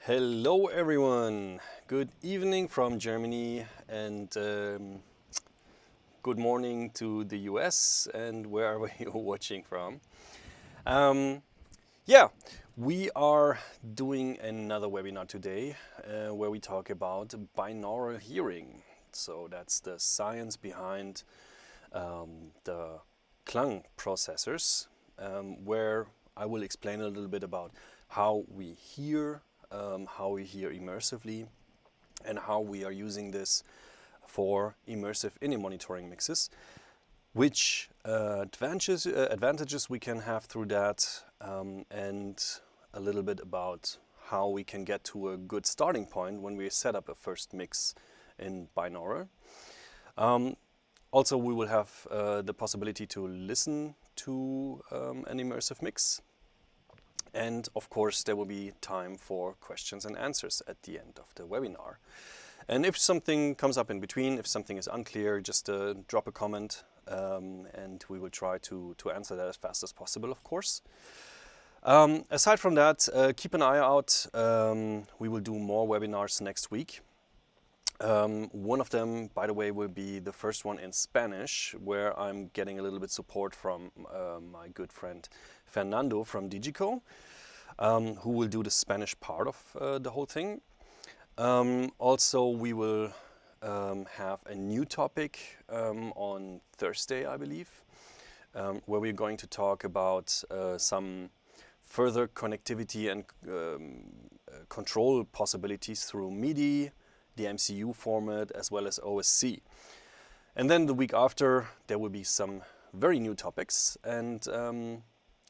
Hello everyone, good evening from Germany and good morning to the US and wherever you're watching from. Yeah, we are doing another webinar today where we talk about binaural hearing. So that's the science behind the KLANG processors, where I will explain a little bit about how we hear immersively, and how we are using this for immersive in monitoring mixes, which advantages we can have through that, and a little bit about how we can get to a good starting point when we set up a first mix in binaural. Also, we will have the possibility to listen to an immersive mix. And of course, there will be time for questions and answers at the end of the webinar. And if something comes up in between, if something is unclear, just drop a comment and we will try to answer that as fast as possible, of course. Aside from that, keep an eye out. We will do more webinars next week. One of them, by the way, will be the first one in Spanish, where I'm getting a little bit support from my good friend Fernando from Digico, who will do the Spanish part of the whole thing. Also, we will have a new topic on Thursday, I believe, where we're going to talk about some further connectivity and control possibilities through MIDI, the MCU format, as well as OSC. And then the week after, there will be some very new topics. And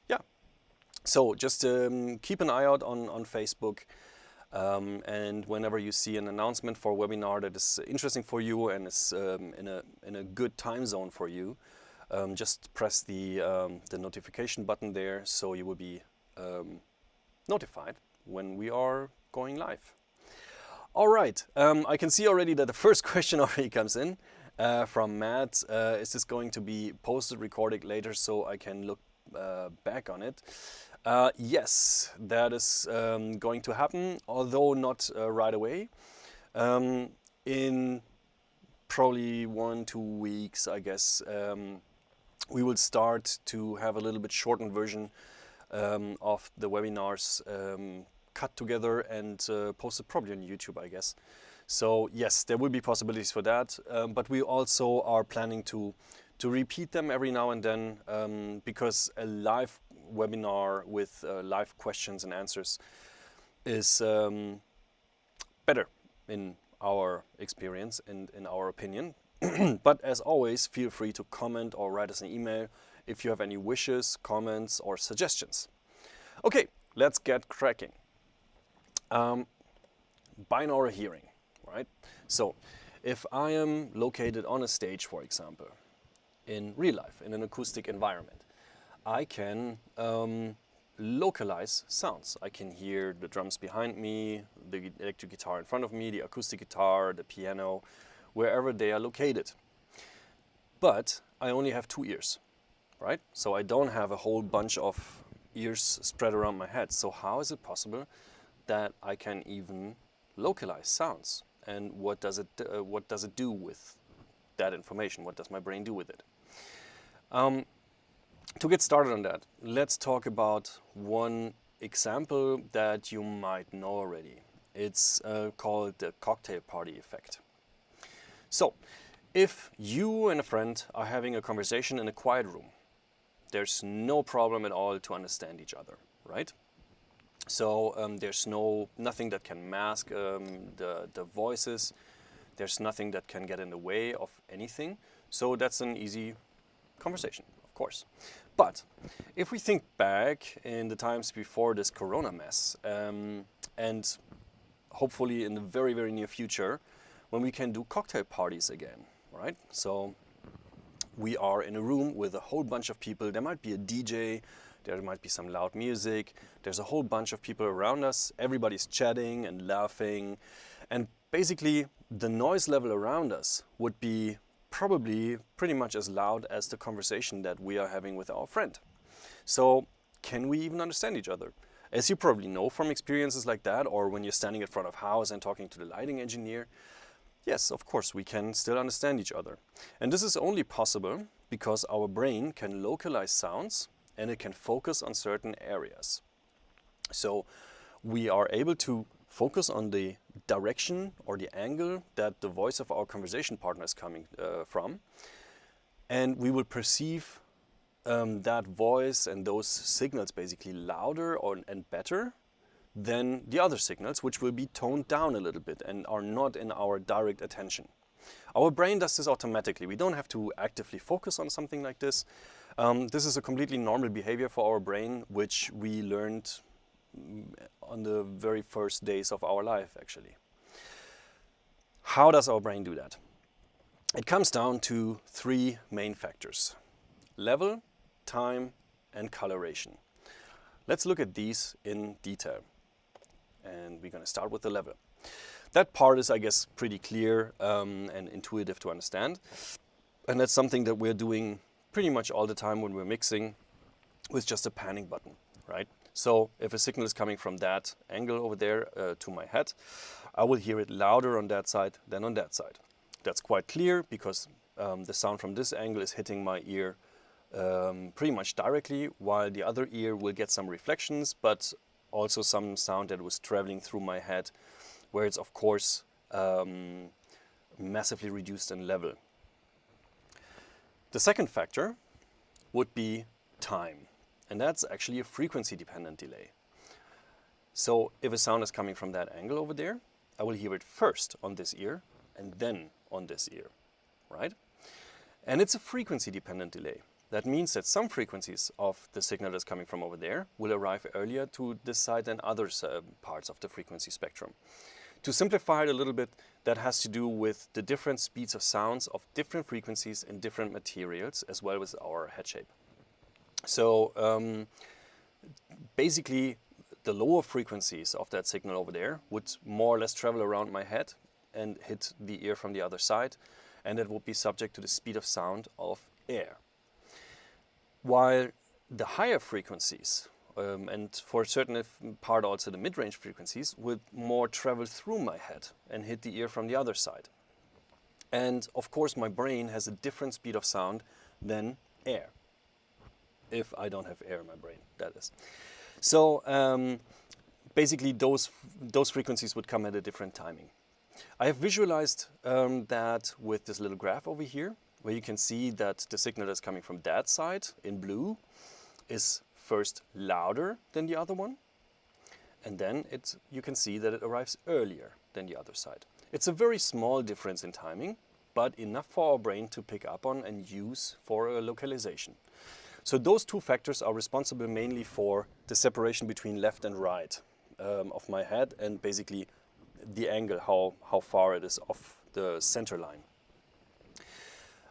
yeah, so just keep an eye out on Facebook. And whenever you see an announcement for a webinar that is interesting for you and is in a good time zone for you, just press the notification button there, so you will be notified when we are going live. All right, I can see already that the first question already comes in from Matt. Is this going to be posted, recorded later so I can look back on it? Yes, that is going to happen, although not right away. In probably 1-2 weeks, I guess, we will start to have a little bit shortened version of the webinars cut together and posted probably on YouTube, I guess. So yes, there will be possibilities for that, but we also are planning to repeat them every now and then, because a live webinar with live questions and answers is better in our experience and in our opinion. But as always, feel free to comment or write us an email if you have any wishes, comments, or suggestions. Okay, let's get cracking. Binaural hearing, right? So if I am located on a stage, for example, in real life, in an acoustic environment, I can localize sounds. I can hear the drums behind me, the electric guitar in front of me, the acoustic guitar, the piano, wherever they are located. But I only have 2 ears, right? So I don't have a whole bunch of ears spread around my head. So how is it possible that I can even localize sounds? And what does it do with that information? What does my brain do with it? To get started on that, let's talk about one example that you might know already. It's called the Cocktailparty Effect. So, if you and a friend are having a conversation in a quiet room, there's no problem at all to understand each other, right? So there's nothing that can mask the voices. There's nothing that can get in the way of anything. So that's an easy conversation, of course. But if we think back in the times before this corona mess, and hopefully in the very, very near future, when we can do cocktail parties again, right? So we are in a room with a whole bunch of people. There might be a DJ, there might be some loud music, there's a whole bunch of people around us, everybody's chatting and laughing, and basically the noise level around us would be probably pretty much as loud as the conversation that we are having with our friend. So can we even understand each other? As you probably know from experiences like that, or when you're standing in front of a house and talking to the lighting engineer, yes, of course, we can still understand each other. And this is only possible because our brain can localize sounds and it can focus on certain areas. So we are able to focus on the direction or the angle that the voice of our conversation partner is coming from. And we will perceive that voice and those signals basically louder and better than the other signals, which will be toned down a little bit and are not in our direct attention. Our brain does this automatically. We don't have to actively focus on something like this. This is a completely normal behavior for our brain, which we learned on the very first days of our life, actually. How does our brain do that? It comes down to three main factors: level, time, and coloration. Let's look at these in detail. And we're going to start with the level. That part is, I guess, pretty clear and intuitive to understand. And that's something that we're doing pretty much all the time when we're mixing with just a panning button, right? So if a signal is coming from that angle over there to my head, I will hear it louder on that side than on that side. That's quite clear because the sound from this angle is hitting my ear pretty much directly, while the other ear will get some reflections, but also some sound that was traveling through my head, where it's of course massively reduced in level. The second factor would be time, and that's actually a frequency-dependent delay. So if a sound is coming from that angle over there, I will hear it first on this ear and then on this ear, right? And it's a frequency-dependent delay. That means that some frequencies of the signal that's coming from over there will arrive earlier to this side than other parts of the frequency spectrum. To simplify it a little bit, that has to do with the different speeds of sounds of different frequencies in different materials, as well as our head shape. So basically, the lower frequencies of that signal over there would more or less travel around my head and hit the ear from the other side, and it would be subject to the speed of sound of air. While the higher frequencies, and for a certain part also the mid-range frequencies, would more travel through my head and hit the ear from the other side. And of course my brain has a different speed of sound than air. If I don't have air in my brain, that is. So basically those frequencies would come at a different timing. I have visualized that with this little graph over here, where you can see that the signal that's coming from that side in blue is first louder than the other one, and then you can see that it arrives earlier than the other side. It's a very small difference in timing, but enough for our brain to pick up on and use for a localization. So those two factors are responsible mainly for the separation between left and right of my head, and basically the angle, how far it is off the center line.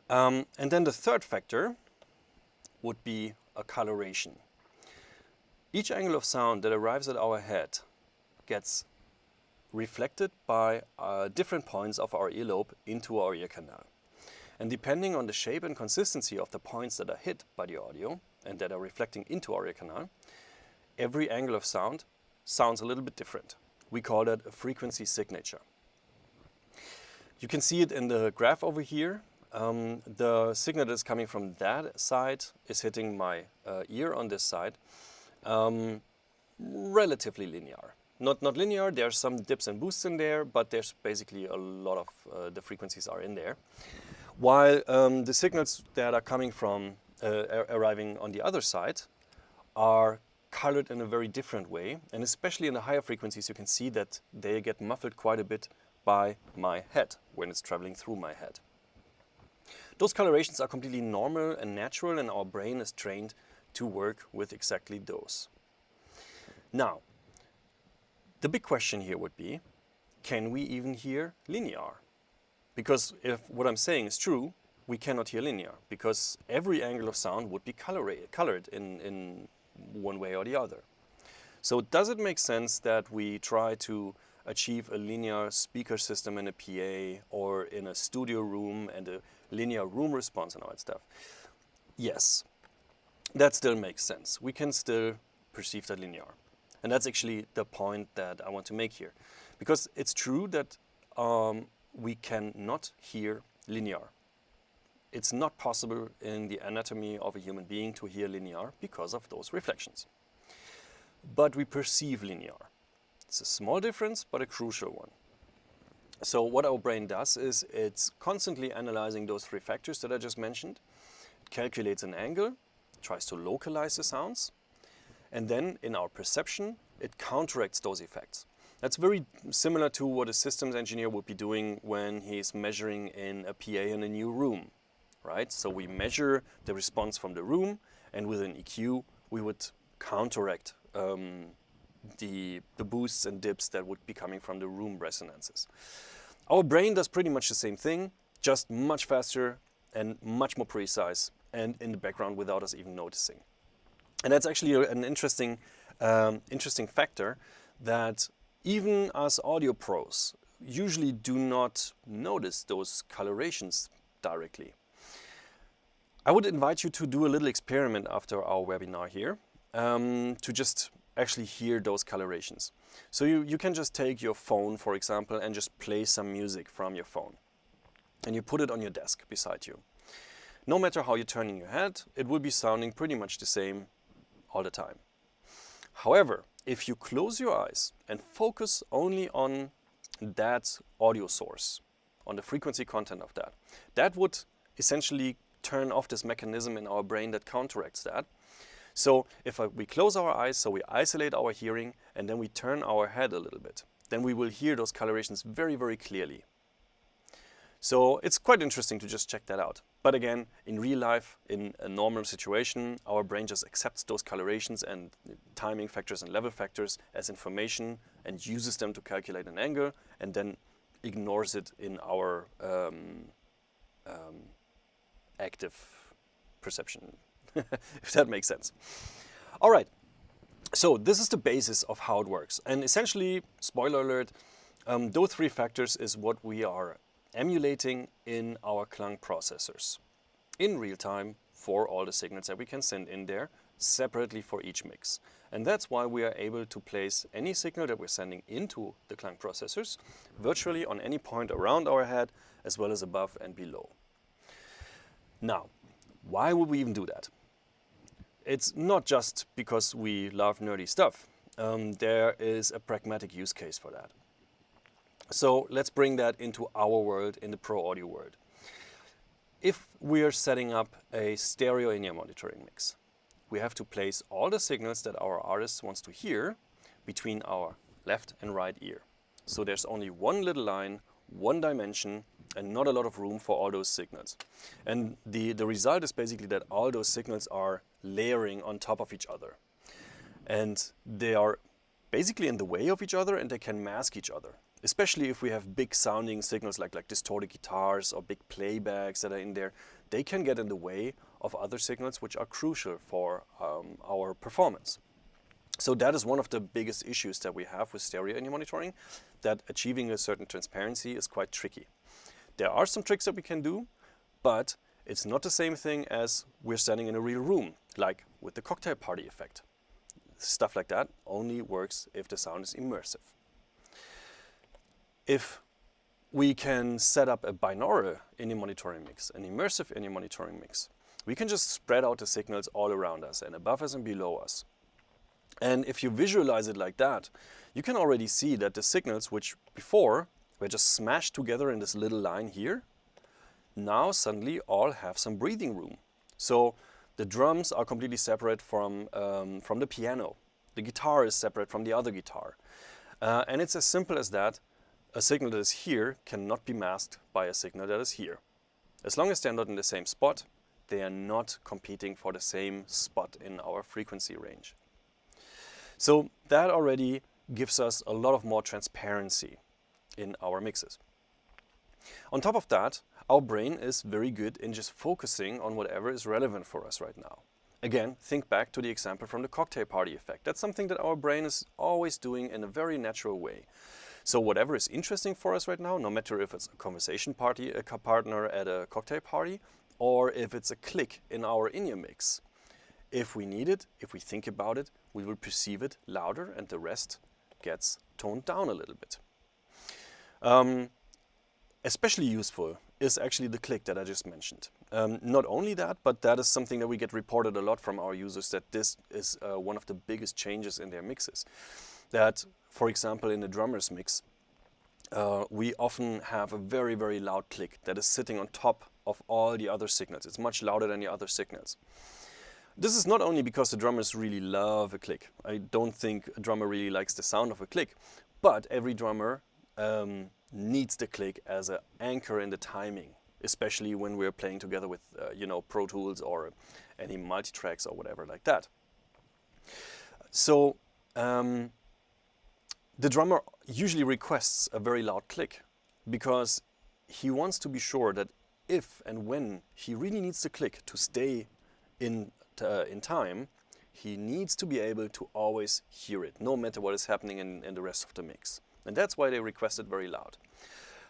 And then the third factor would be a coloration. Each angle of sound that arrives at our head gets reflected by different points of our earlobe into our ear canal. And depending on the shape and consistency of the points that are hit by the audio and that are reflecting into our ear canal, every angle of sound sounds a little bit different. We call that a frequency signature. You can see it in the graph over here. The signal that's coming from that side is hitting my ear on this side, relatively linear. Not linear, there's some dips and boosts in there, but there's basically a lot of the frequencies are in there. While the signals that are coming from arriving on the other side are colored in a very different way, and especially in the higher frequencies you can see that they get muffled quite a bit by my head when it's traveling through my head. Those colorations are completely normal and natural, and our brain is trained to work with exactly those. Now, the big question here would be, can we even hear linear? Because if what I'm saying is true, we cannot hear linear, because every angle of sound would be colored in one way or the other. So does it make sense that we try to achieve a linear speaker system in a PA or in a studio room and a linear room response and all that stuff? Yes, that still makes sense. We can still perceive that linear. And that's actually the point that I want to make here. Because it's true that we cannot hear linear. It's not possible in the anatomy of a human being to hear linear because of those reflections. But we perceive linear. It's a small difference, but a crucial one. So what our brain does is it's constantly analyzing those three factors that I just mentioned. It calculates an angle, tries to localize the sounds, and then in our perception, it counteracts those effects. That's very similar to what a systems engineer would be doing when he's measuring in a PA in a new room, right? So we measure the response from the room, and with an EQ, we would counteract the boosts and dips that would be coming from the room resonances. Our brain does pretty much the same thing, just much faster and much more precise, and in the background without us even noticing. And that's actually an interesting factor that even us audio pros usually do not notice those colorations directly. I would invite you to do a little experiment after our webinar here to just actually hear those colorations. So you can just take your phone, for example, and just play some music from your phone. And you put it on your desk beside you. No matter how you're turning your head, it will be sounding pretty much the same all the time. However, if you close your eyes and focus only on that audio source, on the frequency content of that, that would essentially turn off this mechanism in our brain that counteracts that. So if we close our eyes, so we isolate our hearing, and then we turn our head a little bit, then we will hear those colorations very, very clearly. So it's quite interesting to just check that out. But again, in real life, in a normal situation, our brain just accepts those colorations and timing factors and level factors as information and uses them to calculate an angle, and then ignores it in our active perception, if that makes sense. All right, so this is the basis of how it works. And essentially, spoiler alert, those three factors is what we are emulating in our KLANG processors in real time for all the signals that we can send in there separately for each mix. And that's why we are able to place any signal that we're sending into the KLANG processors virtually on any point around our head, as well as above and below. Now, why would we even do that? It's not just because we love nerdy stuff. There is a pragmatic use case for that. So let's bring that into our world, in the pro audio world. If we are setting up a stereo in-ear monitoring mix, we have to place all the signals that our artist wants to hear between our left and right ear. So there's only one little line, one dimension, and not a lot of room for all those signals. And the result is basically that all those signals are layering on top of each other. And they are basically in the way of each other, and they can mask each other. Especially if we have big sounding signals like distorted guitars or big playbacks that are in there, they can get in the way of other signals which are crucial for our performance. So that is one of the biggest issues that we have with stereo in-ear monitoring, that achieving a certain transparency is quite tricky. There are some tricks that we can do, but it's not the same thing as we're standing in a real room, like with the Cocktailparty Effect. Stuff like that only works if the sound is immersive. If we can set up a binaural in-ear monitoring mix, an immersive in-ear monitoring mix, we can just spread out the signals all around us and above us and below us. And if you visualize it like that, you can already see that the signals which before were just smashed together in this little line here, now suddenly all have some breathing room. So the drums are completely separate from the piano. The guitar is separate from the other guitar. And it's as simple as that. A signal that is here cannot be masked by a signal that is here. As long as they're not in the same spot, they are not competing for the same spot in our frequency range. So that already gives us a lot of more transparency in our mixes. On top of that, our brain is very good in just focusing on whatever is relevant for us right now. Again, think back to the example from the Cocktailparty Effect. That's something that our brain is always doing in a very natural way. So whatever is interesting for us right now, no matter if it's a conversation partner at a cocktail party, or if it's a click in our in-ear mix, if we need it, if we think about it, we will perceive it louder and the rest gets toned down a little bit. Especially useful is actually the click that I just mentioned. Not only that, but that is something that we get reported a lot from our users, that this is one of the biggest changes in their mixes. That, for example, in a drummer's mix, we often have a very, very loud click that is sitting on top of all the other signals. It's much louder than the other signals. This is not only because the drummers really love a click. I don't think a drummer really likes the sound of a click, but every drummer needs the click as an anchor in the timing, especially when we're playing together with Pro Tools or any multi-tracks or whatever like that. So the drummer usually requests a very loud click because he wants to be sure that if and when he really needs the click to stay in time, he needs to be able to always hear it, no matter what is happening in the rest of the mix. And that's why they request it very loud.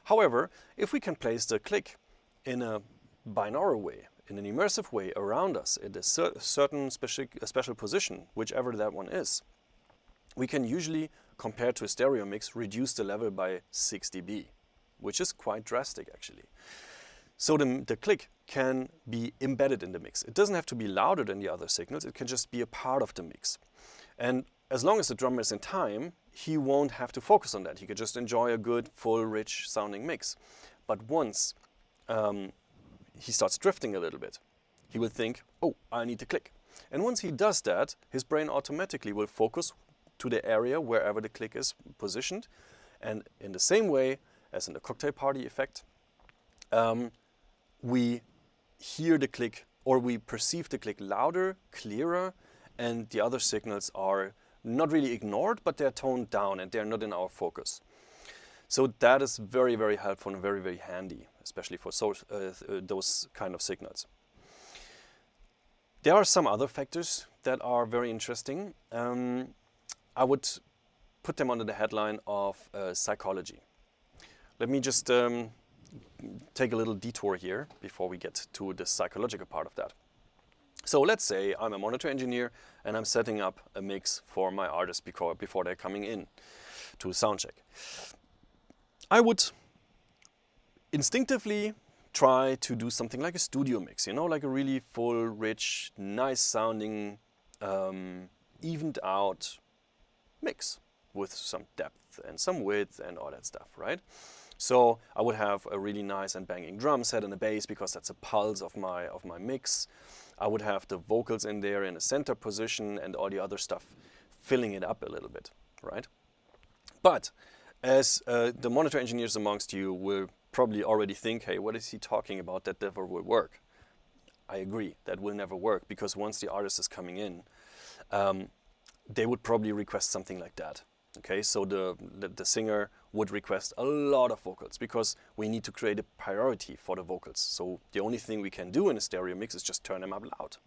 However, if we can place the click in a binaural way, in an immersive way around us, in a certain special position, whichever that one is, we can usually, compared to a stereo mix, reduce the level by 6 dB, which is quite drastic actually. So the click can be embedded in the mix. It doesn't have to be louder than the other signals, it can just be a part of the mix. And as long as the drummer is in time, he won't have to focus on that. He could just enjoy a good, full, rich sounding mix. But once he starts drifting a little bit, he will think, oh, I need the click. And once he does that, his brain automatically will focus to the area wherever the click is positioned. And in the same way as in the Cocktailparty Effect, we hear the click, or we perceive the click louder, clearer, and the other signals are not really ignored, but they're toned down and they're not in our focus. So that is very, very helpful and very, very handy, especially for those kind of signals. There are some other factors that are very interesting. I would put them under the headline of psychology. Let me just take a little detour here before we get to the psychological part of that. So let's say I'm a monitor engineer and I'm setting up a mix for my artists before they're coming in to soundcheck. I would instinctively try to do something like a studio mix, like a really full, rich, nice sounding, evened out mix with some depth and some width and all that stuff, right? So I would have a really nice and banging drum set and a bass because that's a pulse of my mix. I would have the vocals in there in a center position and all the other stuff filling it up a little bit, right? But as the monitor engineers amongst you will probably already think, hey, what is he talking about? That never will work. I agree, that will never work, because once the artist is coming in, they would probably request something like that. Okay, so the singer would request a lot of vocals because we need to create a priority for the vocals. So the only thing we can do in a stereo mix is just turn them up loud.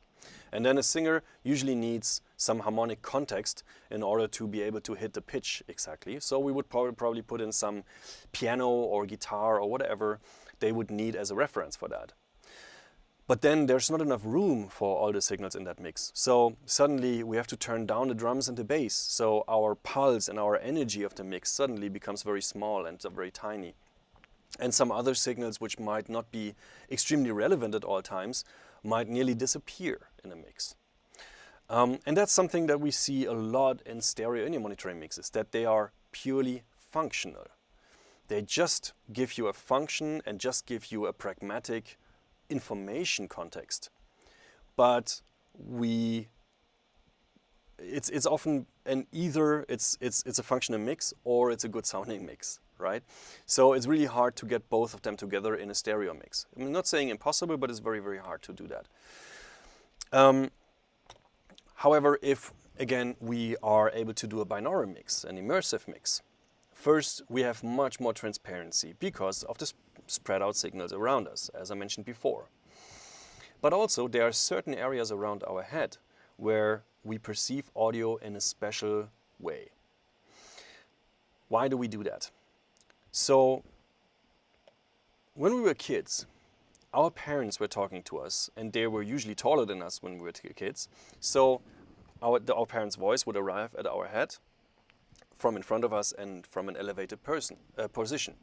And then a singer usually needs some harmonic context in order to be able to hit the pitch exactly. So we would probably put in some piano or guitar or whatever they would need as a reference for that. But then there's not enough room for all the signals in that mix. So suddenly we have to turn down the drums and the bass. So our pulse and our energy of the mix suddenly becomes very small and very tiny. And some other signals which might not be extremely relevant at all times might nearly disappear in a mix. And that's something that we see a lot in stereo in your monitoring mixes, that they are purely functional. They just give you a function and just give you a pragmatic information context, but it's often either it's a functional mix or it's a good sounding mix, right? So it's really hard to get both of them together in a stereo mix. I'm not saying impossible, but it's very, very hard to do that. However, if again we are able to do a binaural mix, an immersive mix, first we have much more transparency because of the spread out signals around us, as I mentioned before. But also there are certain areas around our head where we perceive audio in a special way. Why do we do that? So when we were kids, our parents were talking to us and they were usually taller than us when we were kids. So our parent's voice would arrive at our head from in front of us and from an elevated position.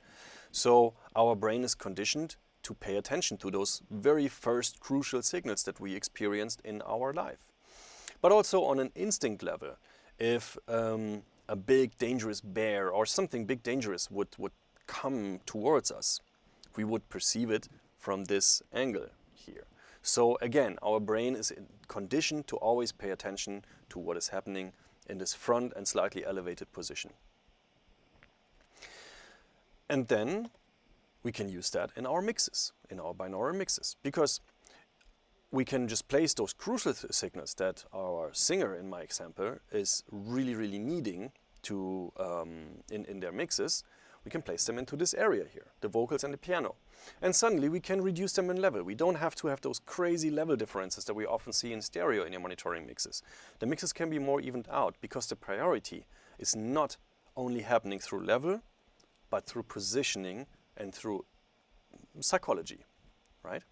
So our brain is conditioned to pay attention to those very first crucial signals that we experienced in our life. But also on an instinct level, if a big dangerous bear or something big dangerous would come towards us, we would perceive it from this angle here. So again, our brain is conditioned to always pay attention to what is happening in this front and slightly elevated position. And then we can use that in our mixes, in our binaural mixes, because we can just place those crucial signals that our singer, in my example, is really needing to in their mixes. We can place them into this area here, the vocals and the piano. And suddenly we can reduce them in level. We don't have to have those crazy level differences that we often see in stereo in your monitoring mixes. The mixes can be more evened out because the priority is not only happening through level, but through positioning and through psychology, right?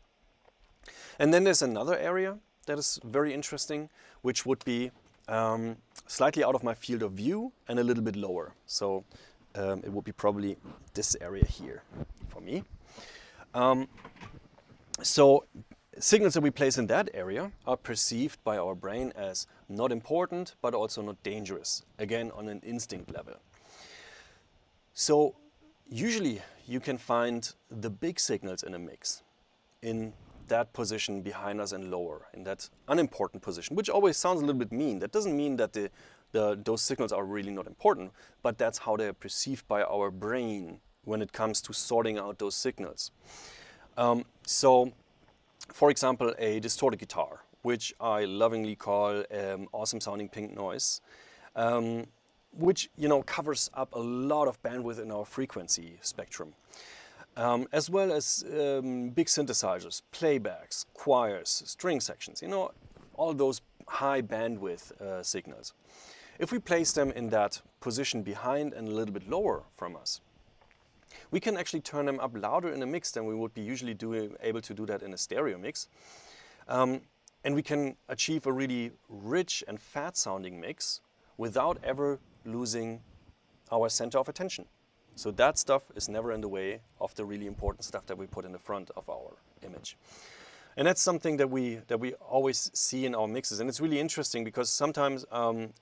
And then there's another area that is very interesting, which would be slightly out of my field of view and a little bit lower. So it would be probably this area here for me. So signals that we place in that area are perceived by our brain as not important, but also not dangerous, again on an instinct level. So usually you can find the big signals in a mix in that position behind us and lower, in that unimportant position, which always sounds a little bit mean. That doesn't mean that those signals are really not important, but that's how they are perceived by our brain when it comes to sorting out those signals. So, for example, a distorted guitar, which I lovingly call awesome sounding pink noise, which covers up a lot of bandwidth in our frequency spectrum, as well as big synthesizers, playbacks, choirs, string sections, all those high bandwidth signals. If we place them in that position behind and a little bit lower from us, we can actually turn them up louder in a mix than we would be usually able to do that in a stereo mix. And we can achieve a really rich and fat sounding mix without ever losing our center of attention. So that stuff is never in the way of the really important stuff that we put in the front of our image. And that's something that we always see in our mixes. And it's really interesting because sometimes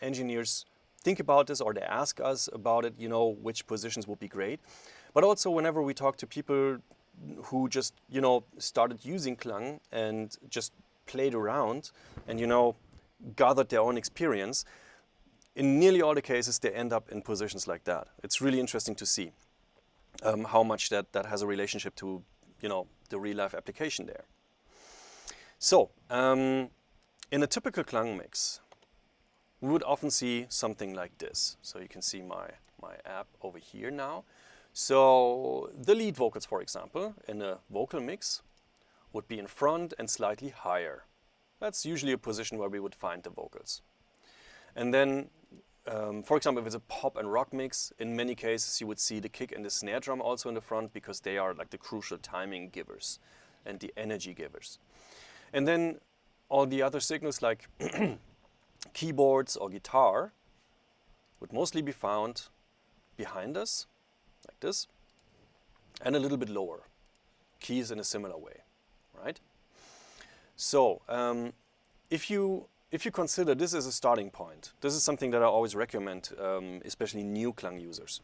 engineers think about this or they ask us about it, which positions would be great. But also whenever we talk to people who just, started using KLANG and just played around and, gathered their own experience, in nearly all the cases they end up in positions like that. It's really interesting to see how much that has a relationship to, the real life application there. So, in a typical KLANG mix, we would often see something like this. So you can see my app over here now. So the lead vocals, for example, in a vocal mix would be in front and slightly higher. That's usually a position where we would find the vocals. And then, for example, if it's a pop and rock mix, in many cases you would see the kick and the snare drum also in the front because they are like the crucial timing givers and the energy givers. And then all the other signals like keyboards or guitar would mostly be found behind us, like this, and a little bit lower. Keys in a similar way, right? So if you consider this as a starting point, this is something that I always recommend, especially new KLANG users,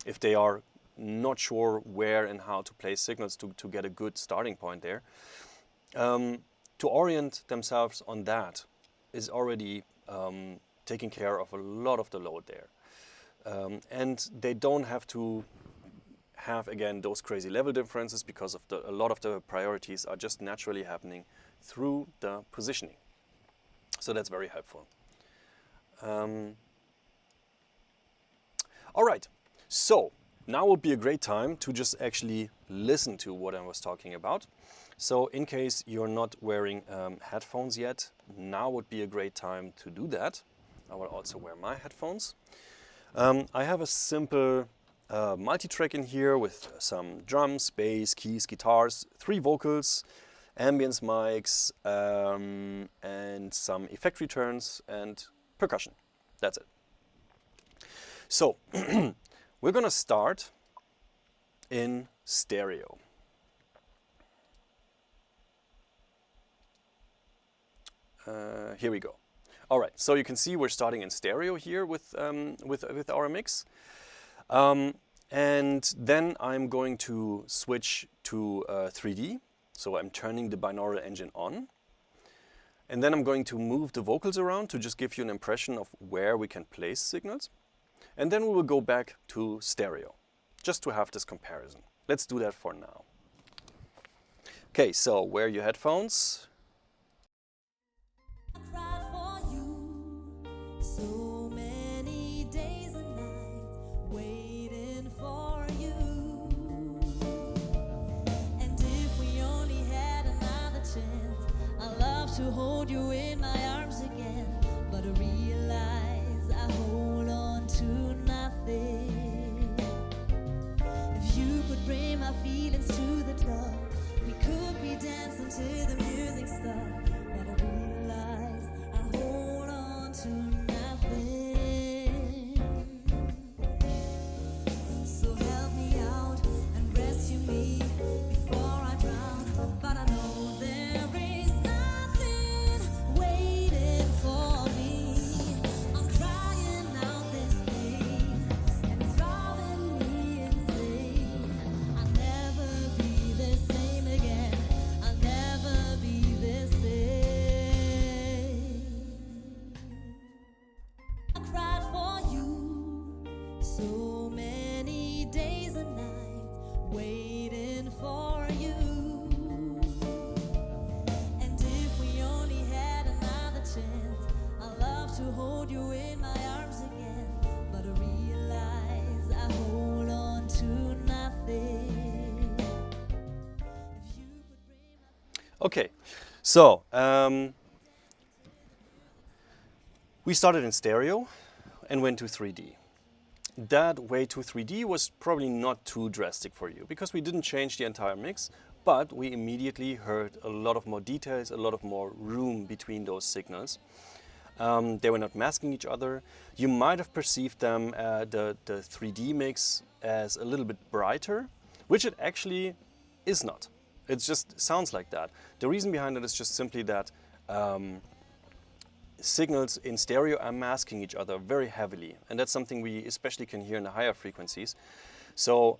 if they are not sure where and how to place signals to get a good starting point there. To orient themselves on that is already taking care of a lot of the load there. And they don't have to have, again, those crazy level differences because of a lot of the priorities are just naturally happening through the positioning. So that's very helpful. All right, so now would be a great time to just actually listen to what I was talking about. So in case you're not wearing headphones yet, now would be a great time to do that. I will also wear my headphones. I have a simple multi-track in here with some drums, bass, keys, guitars, 3 vocals, ambience mics, and some effect returns and percussion. That's it. So we're going to start in stereo. Here we go. All right, so you can see we're starting in stereo here with our mix. And then I'm going to switch to 3D. So I'm turning the binaural engine on. And then I'm going to move the vocals around to just give you an impression of where we can place signals. And then we will go back to stereo, just to have this comparison. Let's do that for now. Okay, so wear your headphones. So many days and nights waiting for you. And if we only had another chance, I'd love to hold you in my arms again. But I realize I hold on to nothing. If you could bring my feelings to the top, we could be dancing till the music stops. But I realize I hold on to nothing. So help me out and rescue me before I drown. But I know there is nothing waiting for me. I'm crying out this pain, and it's driving me insane. I'll never be the same again. I'll never be the same. I cried for you so many days and nights waiting for you. And if we only had another chance, I'd love to hold you in my arms again. But I realize I hold on to nothing. If you could bring my Okay, so we started in stereo and went to 3D. That way to 3D was probably not too drastic for you because we didn't change the entire mix, but we immediately heard a lot of more details, a lot of more room between those signals. They were not masking each other. You might have perceived them, the 3D mix, as a little bit brighter, which it actually is not. It just sounds like that. The reason behind it is just simply that signals in stereo are masking each other very heavily, and that's something we especially can hear in the higher frequencies. So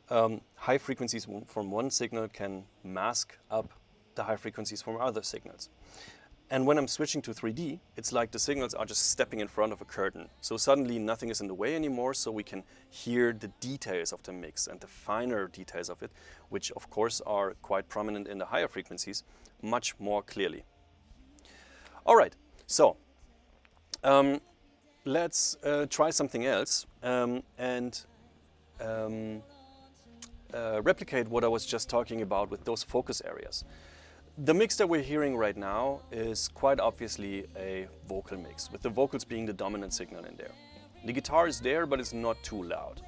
high frequencies from one signal can mask up the high frequencies from other signals. And when I'm switching to 3D, it's like the signals are just stepping in front of a curtain. So suddenly nothing is in the way anymore, so we can hear the details of the mix and the finer details of it, which of course are quite prominent in the higher frequencies, much more clearly. All right, so let's try something else and replicate what I was just talking about with those focus areas. The mix that we're hearing right now is quite obviously a vocal mix, with the vocals being the dominant signal in there. The guitar is there, but it's not too loud.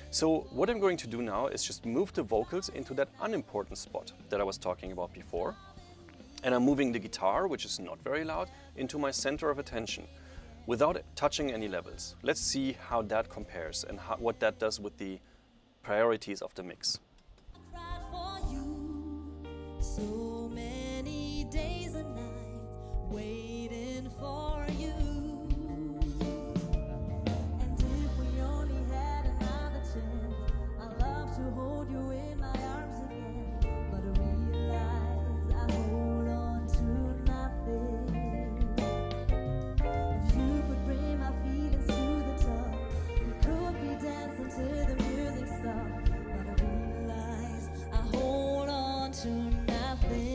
So what I'm going to do now is just move the vocals into that unimportant spot that I was talking about before. And I'm moving the guitar, which is not very loud, into my center of attention without touching any levels. Let's see how that compares and what that does with the priorities of the mix. cried for you so many days and nights waiting for you. And if we only had another chance, I'd love to hold you in my arms again. But I realize I hold on to nothing. If you could bring my feelings to the top, we could be dancing till the music stops. But I realize I hold on to nothing.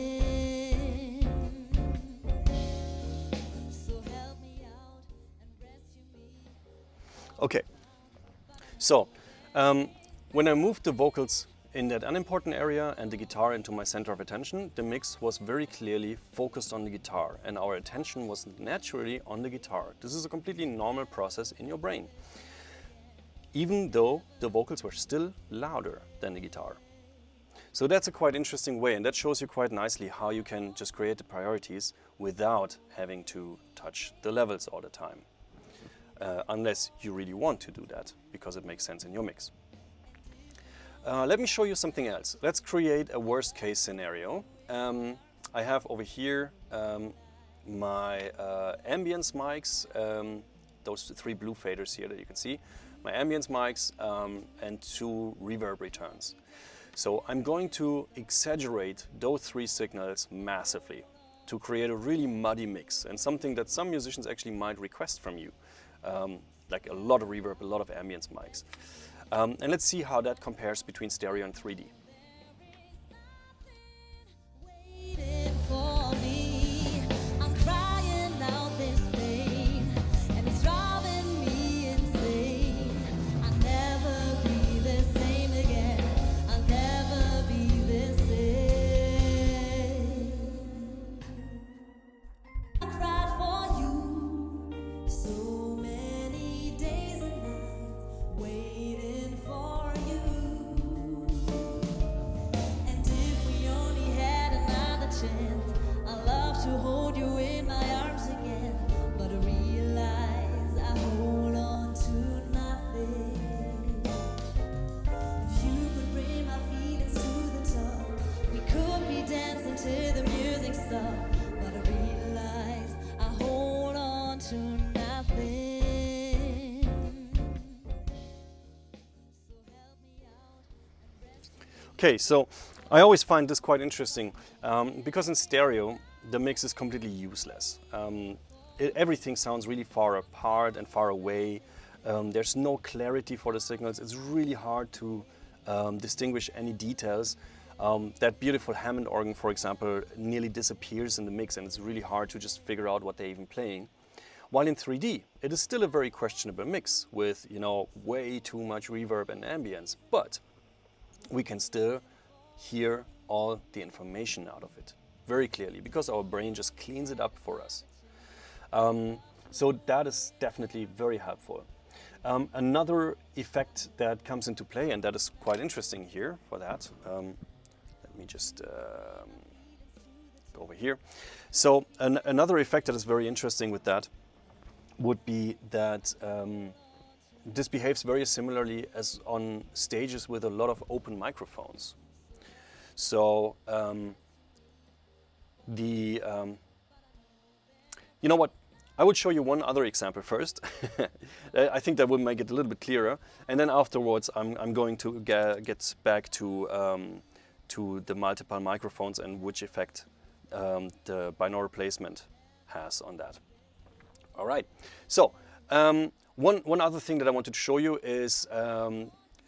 So help me out and rescue me. Okay, so when I moved the vocals in that unimportant area and the guitar into my center of attention, the mix was very clearly focused on the guitar and our attention was naturally on the guitar. This is a completely normal process in your brain, even though the vocals were still louder than the guitar. So that's a quite interesting way, and that shows you quite nicely how you can just create the priorities without having to touch the levels all the time. unless you really want to do that, because it makes sense in your mix. Let me show you something else. Let's create a worst case scenario. I have over here my ambience mics, those 3 blue faders here that you can see, my ambience mics and 2 reverb returns. So I'm going to exaggerate those 3 signals massively to create a really muddy mix, and something that some musicians actually might request from you, like a lot of reverb, a lot of ambience mics. And let's see how that compares between stereo and 3D. Waiting for me, I'm crying out this pain, and it's driving me insane. I'll never be the same again. I'll never be the same. I cried for you so many days and nights, waiting for you. And if we only had another chance, I'd love to hold you in my arms again. But I realize I hold on to nothing. If you could bring my feelings to the top, we could be dancing till the music stopped. But I realize I hold on to nothing. So help me out and rest. Okay, so I always find this quite interesting because in stereo the mix is completely useless. Everything sounds really far apart and far away. There's no clarity for the signals. It's really hard to distinguish any details. That beautiful Hammond organ, for example, nearly disappears in the mix, and it's really hard to just figure out what they're even playing. While in 3D, it is still a very questionable mix with, you know, way too much reverb and ambience, but we can still hear all the information out of it very clearly because our brain just cleans it up for us. So that is definitely very helpful. Another effect that comes into play, and that is quite interesting here for that, let me just go over here. So another effect that is very interesting with that would be that this behaves very similarly as on stages with a lot of open microphones. So you know what? I would show you one other example first. I think that will make it a little bit clearer, and then afterwards I'm going to get back to the multiple microphones and which effect the binaural placement has on that. All right. So one other thing that I wanted to show you is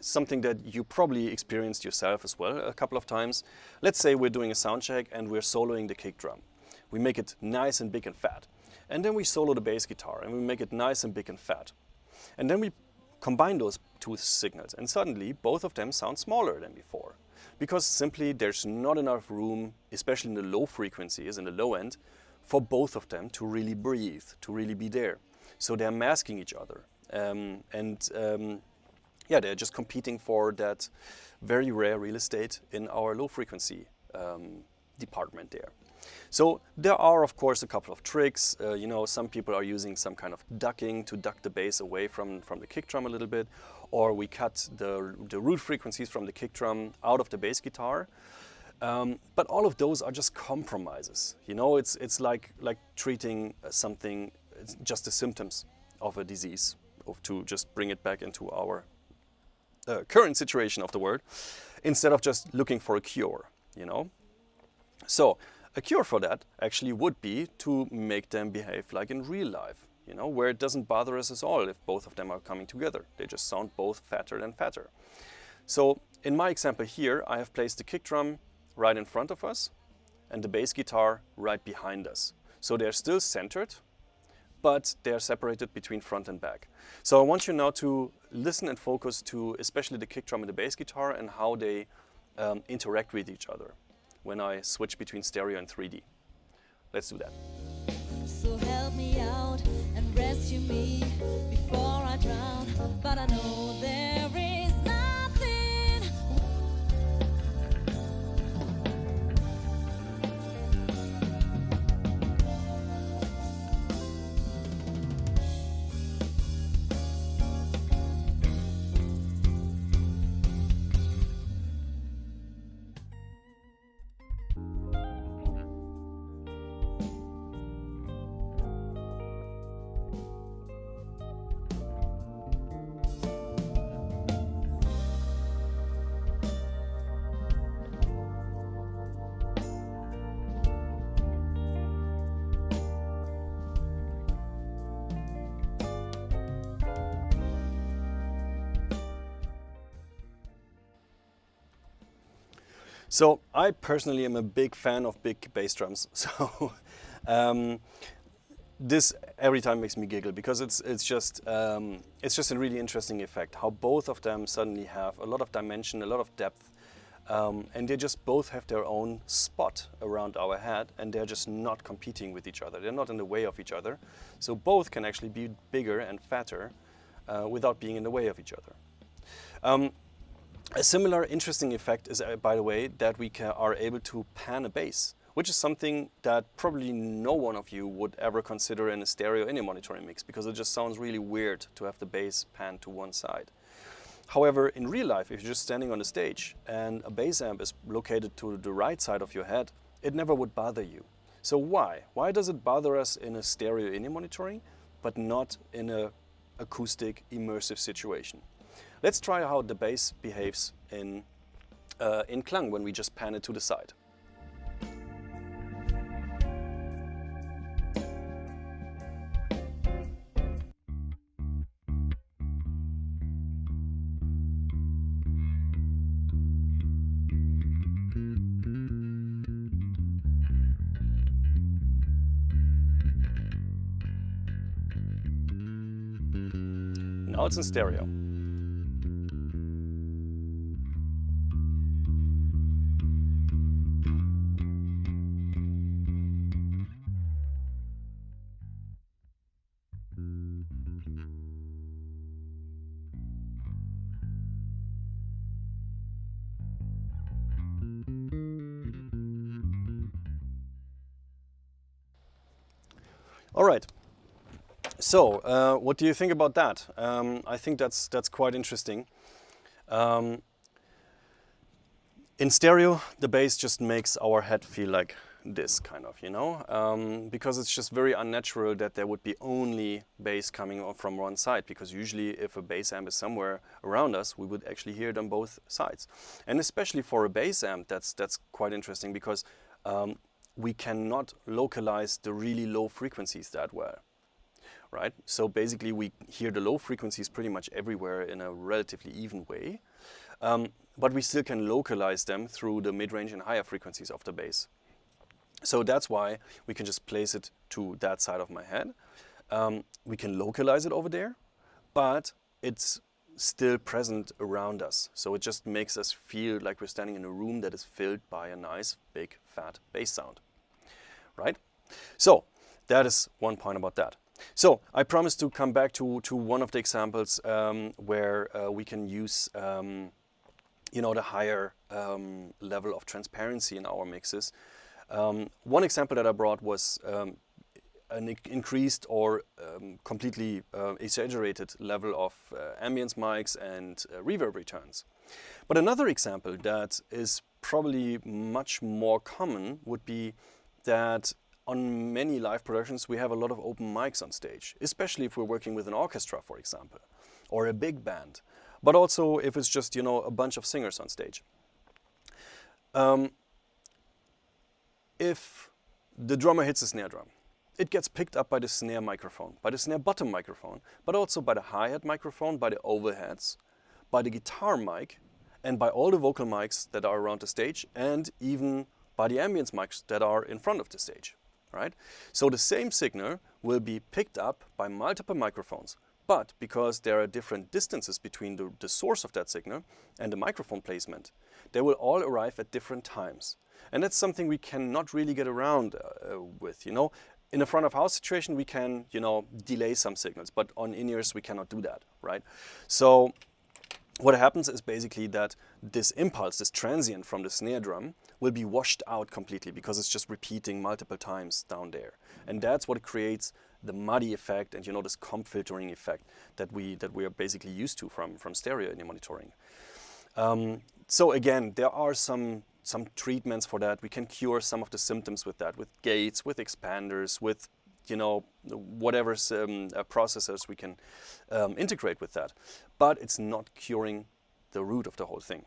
something that you probably experienced yourself as well a couple of times. Let's say we're doing a sound check and we're soloing the kick drum. We make it nice and big and fat. And then we solo the bass guitar and we make it nice and big and fat. And then we combine those 2 signals, and suddenly both of them sound smaller than before. Because simply there's not enough room, especially in the low frequencies, in the low end, for both of them to really breathe, to really be there. So they're masking each other. Yeah, they're just competing for that very rare real estate in our low frequency department there. So there are, of course, a couple of tricks. You know, some people are using some kind of ducking to duck the bass away from the kick drum a little bit, or we cut the root frequencies from the kick drum out of the bass guitar. But all of those are just compromises. You know, it's like treating something, it's just the symptoms of a disease, to just bring it back into our current situation of the world, instead of just looking for a cure, you know. So a cure for that actually would be to make them behave like in real life, you know, where it doesn't bother us at all if both of them are coming together. They just sound both fatter than fatter. So in my example here, I have placed the kick drum right in front of us and the bass guitar right behind us. So they're still centered, but they're separated between front and back. So I want you now to listen and focus to especially the kick drum and the bass guitar and how they interact with each other when I switch between stereo and 3D. Let's do that. So help me out and rescue me before I drown. But I know there is nothing. So I personally am a big fan of big bass drums. So um, this every time makes me giggle because it's just a really interesting effect how both of them suddenly have a lot of dimension, a lot of depth, and they just both have their own spot around our head, and they're just not competing with each other. They're not in the way of each other. So both can actually be bigger and fatter without being in the way of each other. A similar interesting effect is, by the way, that we are able to pan a bass, which is something that probably no one of you would ever consider in a stereo in a monitoring mix, because it just sounds really weird to have the bass pan to one side. However, in real life, if you're just standing on the stage and a bass amp is located to the right side of your head, it never would bother you. So why? Why does it bother us in a stereo in a monitoring, but not in an acoustic immersive situation? Let's try how the bass behaves in KLANG when we just pan it to the side. Now it's in stereo. All right. So, what do you think about that? I think that's quite interesting. In stereo, the bass just makes our head feel like this, kind of, you know? Because it's just very unnatural that there would be only bass coming from one side, because usually if a bass amp is somewhere around us, we would actually hear it on both sides. And especially for a bass amp, that's quite interesting, because we cannot localize the really low frequencies that well. Right? So basically we hear the low frequencies pretty much everywhere in a relatively even way, but we still can localize them through the mid-range and higher frequencies of the bass. So that's why we can just place it to that side of my head. We can localize it over there, but it's still present around us. So it just makes us feel like we're standing in a room that is filled by a nice, big, fat bass sound. Right? So that is one point about that. So I promised to come back to one of the examples where we can use you know, the higher level of transparency in our mixes. One example that I brought was an increased or completely exaggerated level of ambience mics and reverb returns. But another example that is probably much more common would be that on many live productions we have a lot of open mics on stage, especially if we're working with an orchestra, for example, or a big band, but also if it's just, you know, a bunch of singers on stage. If the drummer hits a snare drum, it gets picked up by the snare microphone, by the snare bottom microphone, but also by the hi-hat microphone, by the overheads, by the guitar mic, and by all the vocal mics that are around the stage, and even by the ambience mics that are in front of the stage. Right? So the same signal will be picked up by multiple microphones, but because there are different distances between the source of that signal and the microphone placement, they will all arrive at different times. And that's something we cannot really get around with, you know. In a front of house situation, we can, you know, delay some signals, but on in-ears we cannot do that, right? So what happens is basically that this impulse, this transient from the snare drum, will be washed out completely because it's just repeating multiple times down there. And that's what creates the muddy effect and, you know, this comp filtering effect that we are basically used to from stereo in the monitoring. So again, there are some treatments for that. We can cure some of the symptoms with that, with gates, with expanders, with, you know, whatever processors we can integrate with that. But it's not curing the root of the whole thing.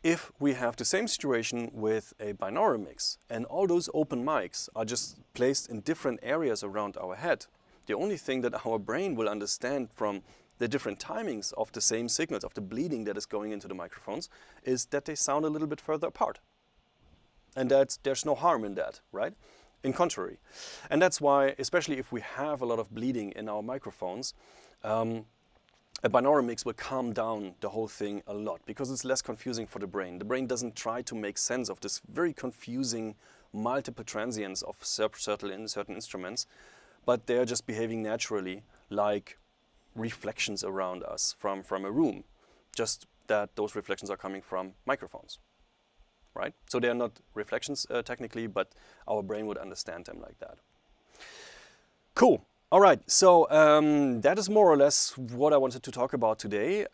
If we have the same situation with a binaural mix and all those open mics are just placed in different areas around our head, the only thing that our brain will understand from the different timings of the same signals, of the bleeding that is going into the microphones, is that they sound a little bit further apart. And there's no harm in that, right? In contrary. And that's why, especially if we have a lot of bleeding in our microphones, a binaural mix will calm down the whole thing a lot because it's less confusing for the brain. The brain doesn't try to make sense of this very confusing multiple transients of certain instruments, but they're just behaving naturally like reflections around us from a room, just that those reflections are coming from microphones, right? So they are not reflections technically, but our brain would understand them like that. Cool. All right, so that is more or less what I wanted to talk about today.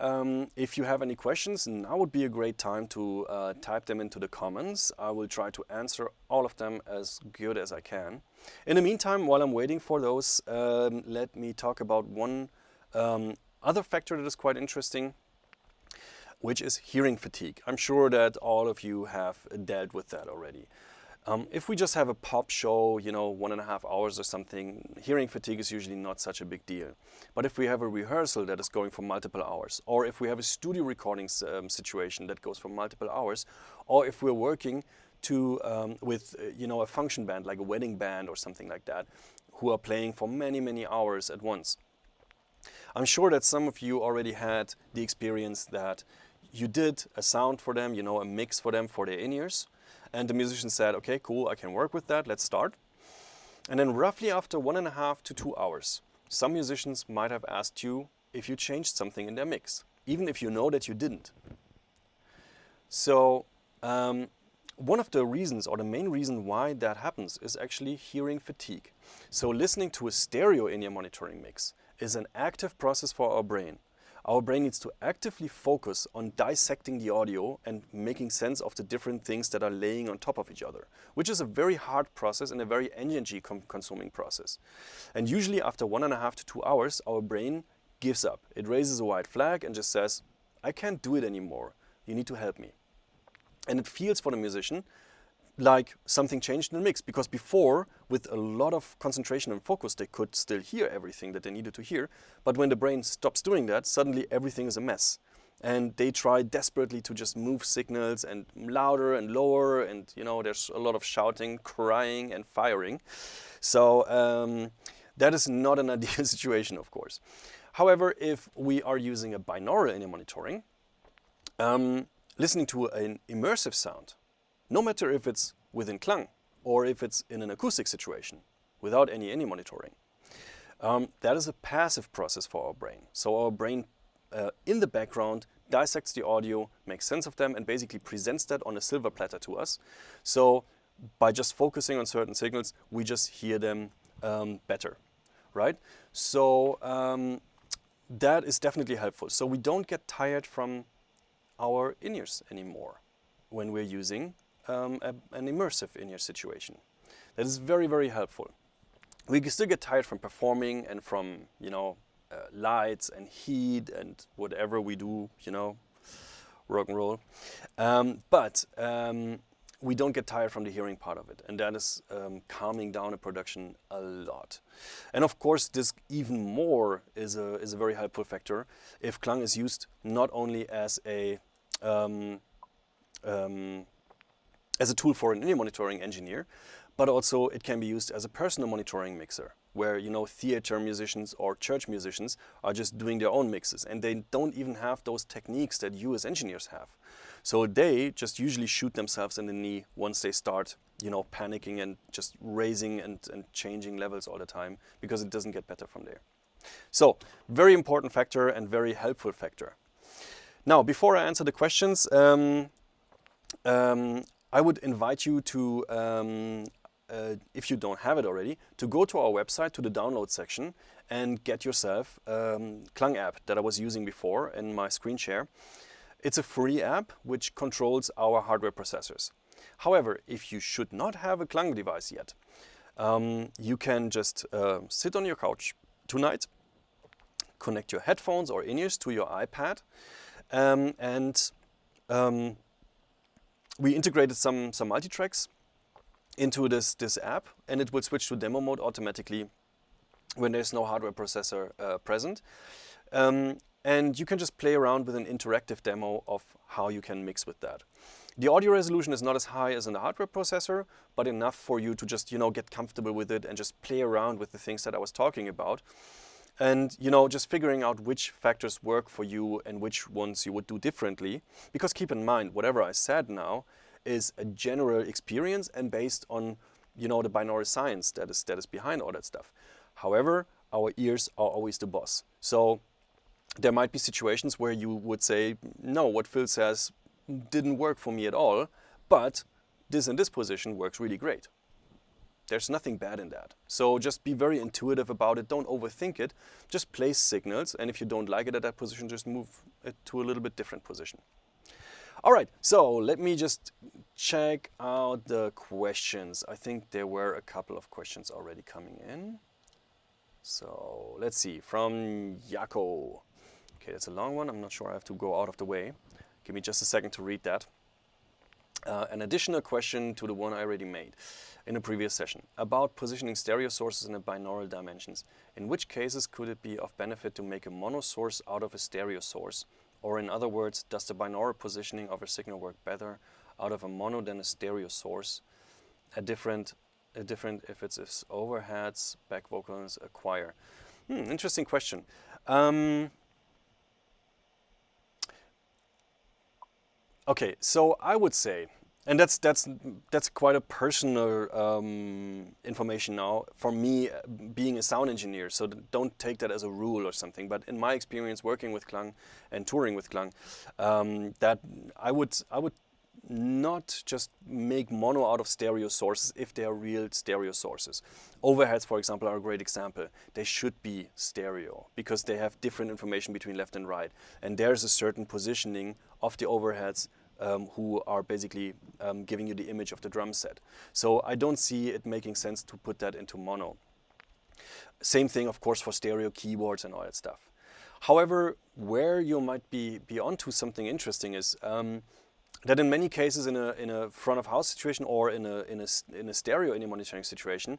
If you have any questions, now would be a great time to type them into the comments. I will try to answer all of them as good as I can. In the meantime, while I'm waiting for those, let me talk about one other factor that is quite interesting, which is hearing fatigue. I'm sure that all of you have dealt with that already. If we just have a pop show, 1.5 hours or something, hearing fatigue is usually not such a big deal. But if we have a rehearsal that is going for multiple hours, or if we have a studio recording situation that goes for multiple hours, or if we're working with a function band, like a wedding band or something like that, who are playing for many, many hours at once. I'm sure that some of you already had the experience that you did a sound for them, a mix for them for their in-ears. And the musician said, okay, cool, I can work with that, let's start. And then roughly after 1.5 to 2 hours, some musicians might have asked you if you changed something in their mix, even if you know that you didn't. So one of the reasons, or the main reason why that happens, is actually hearing fatigue. So listening to a stereo in-ear monitoring mix is an active process for our brain. Our brain needs to actively focus on dissecting the audio and making sense of the different things that are laying on top of each other, which is a very hard process and a very energy consuming process. And usually after 1.5 to 2 hours, our brain gives up. It raises a white flag and just says, I can't do it anymore. You need to help me. And it feels for the musician like something changed in the mix, because before, with a lot of concentration and focus, they could still hear everything that they needed to hear. But when the brain stops doing that, suddenly everything is a mess. And they try desperately to just move signals and louder and lower, and there's a lot of shouting, crying and firing. So that is not an ideal situation, of course. However, if we are using a binaural in-ear monitoring, listening to an immersive sound, no matter if it's within KLANG or if it's in an acoustic situation without any monitoring, that is a passive process for our brain. So our brain in the background dissects the audio, makes sense of them, and basically presents that on a silver platter to us. So by just focusing on certain signals, we just hear them better, right? So that is definitely helpful. So we don't get tired from our in-ears anymore when we're using an immersive in-ear situation. That is very, very helpful. We can still get tired from performing and from, lights and heat and whatever we do, rock and roll. But we don't get tired from the hearing part of it. And that is calming down a production a lot. And of course, this even more is a very helpful factor if KLANG is used not only as a tool for an in-ear monitoring engineer, but also it can be used as a personal monitoring mixer, where theater musicians or church musicians are just doing their own mixes, and they don't even have those techniques that you as engineers have. So they just usually shoot themselves in the knee once they start, panicking and just raising and changing levels all the time, because it doesn't get better from there. So very important factor and very helpful factor. Now, before I answer the questions, I would invite you to, if you don't have it already, to go to our website, to the download section, and get yourself KLANG app that I was using before in my screen share. It's a free app which controls our hardware processors. However, if you should not have a KLANG device yet, you can just sit on your couch tonight, connect your headphones or in-ears to your iPad, and we integrated some multitracks into this app, and it will switch to demo mode automatically when there's no hardware processor present. And you can just play around with an interactive demo of how you can mix with that. The audio resolution is not as high as in the hardware processor, but enough for you to just, get comfortable with it and just play around with the things that I was talking about. And, just figuring out which factors work for you and which ones you would do differently. Because keep in mind, whatever I said now is a general experience and based on, the binaural science that is behind all that stuff. However, our ears are always the boss. So there might be situations where you would say, no, what Phil says didn't work for me at all, but this and this position works really great. There's nothing bad in that. So just be very intuitive about it. Don't overthink it. Just place signals. And if you don't like it at that position, just move it to a little bit different position. All right, so let me just check out the questions. I think there were a couple of questions already coming in. So let's see, from Jaco. Okay, that's a long one. I'm not sure I have to go out of the way. Give me just a second to read that. An additional question to the one I already made in a previous session about positioning stereo sources in the binaural dimensions. In which cases could it be of benefit to make a mono source out of a stereo source? Or in other words, does the binaural positioning of a signal work better out of a mono than a stereo source? A different if it's overheads, back vocals, a choir. Interesting question. Okay, so I would say, and that's quite a personal information now for me, being a sound engineer. So don't take that as a rule or something. But in my experience working with KLANG and touring with KLANG, that I would not just make mono out of stereo sources if they are real stereo sources. Overheads, for example, are a great example. They should be stereo because they have different information between left and right. And there's a certain positioning of the overheads who are basically giving you the image of the drum set. So I don't see it making sense to put that into mono. Same thing, of course, for stereo keyboards and all that stuff. However, where you might be onto something interesting is that in many cases in a front of house situation or in a stereo in a monitoring situation,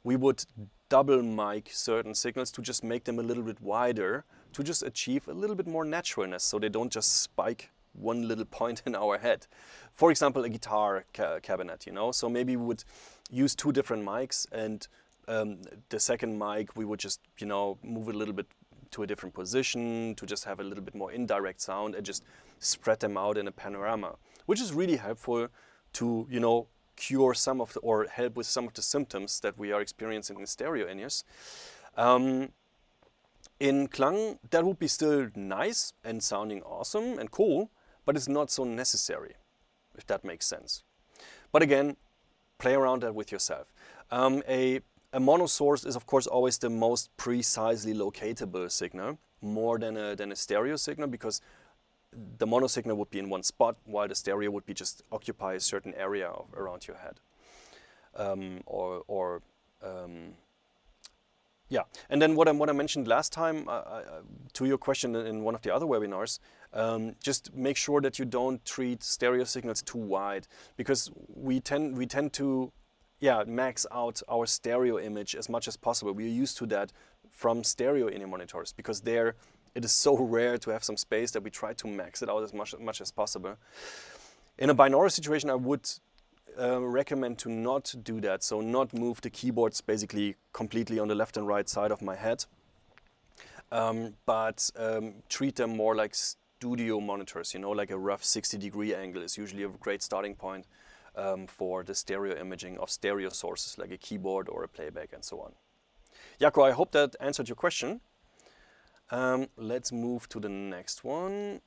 we would double mic certain signals to just make them a little bit wider to just achieve a little bit more naturalness so they don't just spike one little point in our head. For example, a guitar cabinet, so maybe we would use two different mics and the second mic we would just, move it a little bit to a different position to just have a little bit more indirect sound and just spread them out in a panorama, which is really helpful to, cure some of or help with some of the symptoms that we are experiencing in stereo in-ears. In KLANG, that would be still nice and sounding awesome and cool, but it's not so necessary, if that makes sense. But again, play around that with yourself. A mono source is of course always the most precisely locatable signal, more than a stereo signal, because the mono signal would be in one spot, while the stereo would be just occupy a certain area around your head. Yeah, and then what I mentioned last time to your question in one of the other webinars, just make sure that you don't treat stereo signals too wide, because we tend to max out our stereo image as much as possible. We are used to that from stereo in monitors because there it is so rare to have some space that we try to max it out as much as possible. In a binaural situation, I would recommend to not do that, so not move the keyboards basically completely on the left and right side of my head, but treat them more like studio monitors, like a rough 60-degree angle is usually a great starting point for the stereo imaging of stereo sources like a keyboard or a playback and so on. Jaco, I hope that answered your question. Let's move to the next one.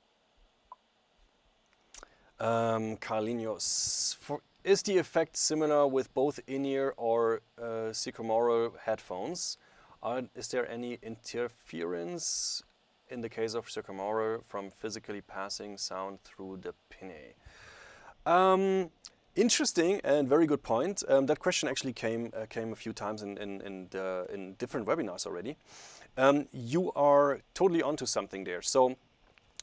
Carlinhos, is the effect similar with both in-ear or circumaural headphones? Is there any interference in the case of circumaural from physically passing sound through the pinnae? Interesting and very good point. That question actually came a few times in different webinars already. You are totally onto something there. So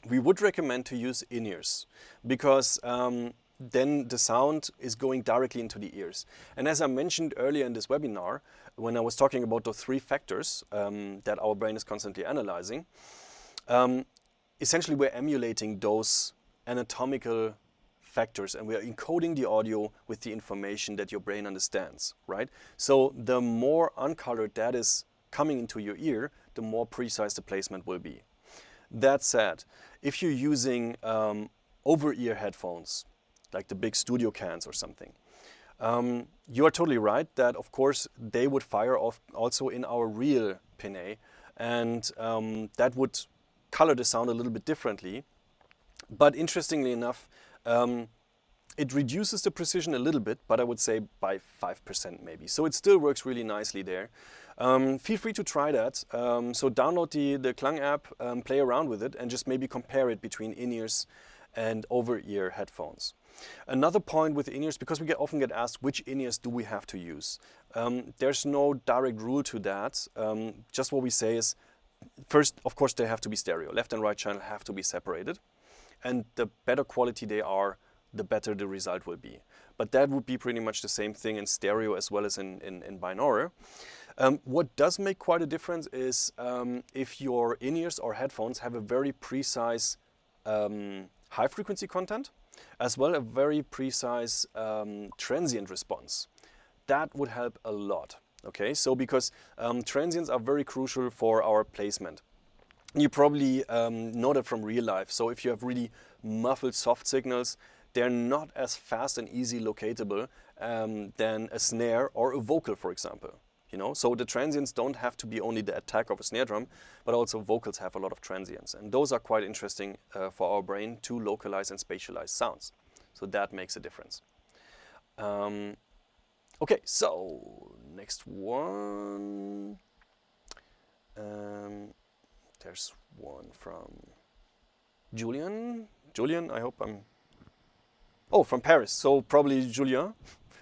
we would recommend to use in-ears because then the sound is going directly into the ears. And as I mentioned earlier in this webinar, when I was talking about the three factors that our brain is constantly analyzing, essentially we're emulating those anatomical factors and we're encoding the audio with the information that your brain understands, right? So the more uncolored that is coming into your ear, the more precise the placement will be. That said, if you're using over-ear headphones, like the big studio cans or something, you are totally right that, of course, they would fire off also in our real pinna, and that would color the sound a little bit differently. But interestingly enough, it reduces the precision a little bit, but I would say by 5% maybe. So it still works really nicely there. Feel free to try that. So download the KLANG app, play around with it, and just maybe compare it between in-ears and over-ear headphones. Another point with in-ears, because we often get asked which in-ears do we have to use. There's no direct rule to that. Just what we say is, first, of course, they have to be stereo. Left and right channel have to be separated. And the better quality they are, the better the result will be. But that would be pretty much the same thing in stereo as well as in binaural. What does make quite a difference is if your in-ears or headphones have a very precise high frequency content, as well a very precise transient response. That would help a lot. Okay, so because transients are very crucial for our placement. You probably know that from real life. So if you have really muffled soft signals, they're not as fast and easy locatable than a snare or a vocal, for example. You know, so the transients don't have to be only the attack of a snare drum, but also vocals have a lot of transients. And those are quite interesting for our brain to localize and spatialize sounds. So that makes a difference. Okay, so next one. There's one from Julian. Julian, I hope I'm... Oh, from Paris, so probably Julien.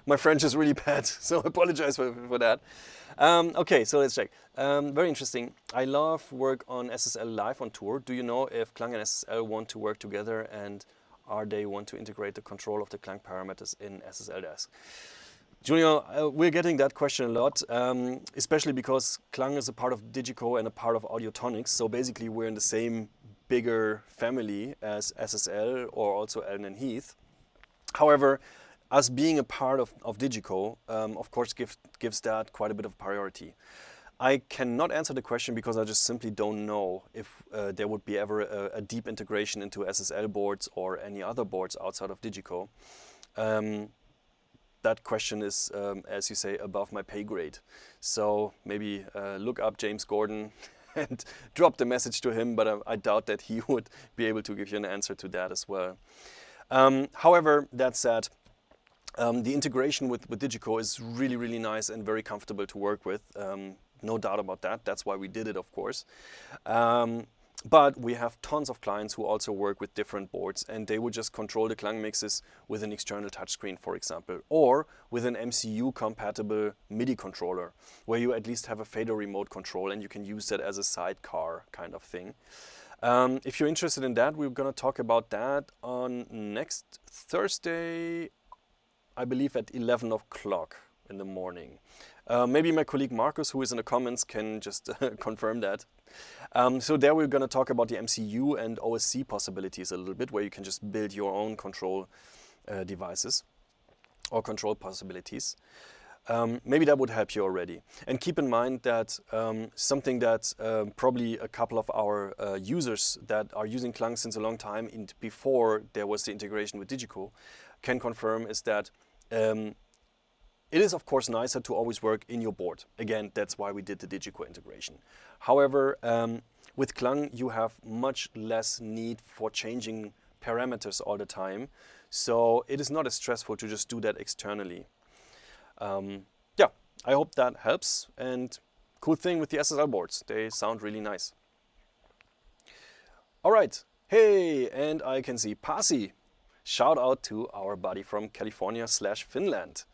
My French is really bad, so I apologize for that. Okay, so let's check. Very interesting. I love work on SSL live on tour. Do you know if KLANG and SSL want to work together, and are they want to integrate the control of the KLANG parameters in SSL desk? Julien, we're getting that question a lot, especially because KLANG is a part of Digico and a part of Audiotonics. So basically we're in the same bigger family as SSL or also Allen and Heath. However, us being a part of Digico, of course, gives that quite a bit of priority. I cannot answer the question because I just simply don't know if there would be ever a deep integration into SSL boards or any other boards outside of Digico. That question is, as you say, above my pay grade. So maybe look up James Gordon and drop the message to him, but I doubt that he would be able to give you an answer to that as well. However, that said, the integration with Digico is really, really nice and very comfortable to work with. No doubt about that. That's why we did it, of course. But we have tons of clients who also work with different boards, and they would just control the KLANG mixes with an external touchscreen, for example, or with an MCU-compatible MIDI controller, where you at least have a fader remote control and you can use that as a sidecar kind of thing. If you're interested in that, we're going to talk about that on next Thursday, I believe at 11 o'clock in the morning. Maybe my colleague Marcus, who is in the comments, can just confirm that. So there we're going to talk about the MCU and OSC possibilities a little bit, where you can just build your own control devices or control possibilities. Maybe that would help you already. And keep in mind that something that probably a couple of our users that are using KLANG since a long time, before there was the integration with Digico, can confirm is that it is, of course, nicer to always work in your board. Again, that's why we did the Digico integration. However, with KLANG, you have much less need for changing parameters all the time. So it is not as stressful to just do that externally. Yeah, I hope that helps. And cool thing with the SSL boards, they sound really nice. All right. Hey, and I can see Pasi. Shout out to our buddy from California/Finland.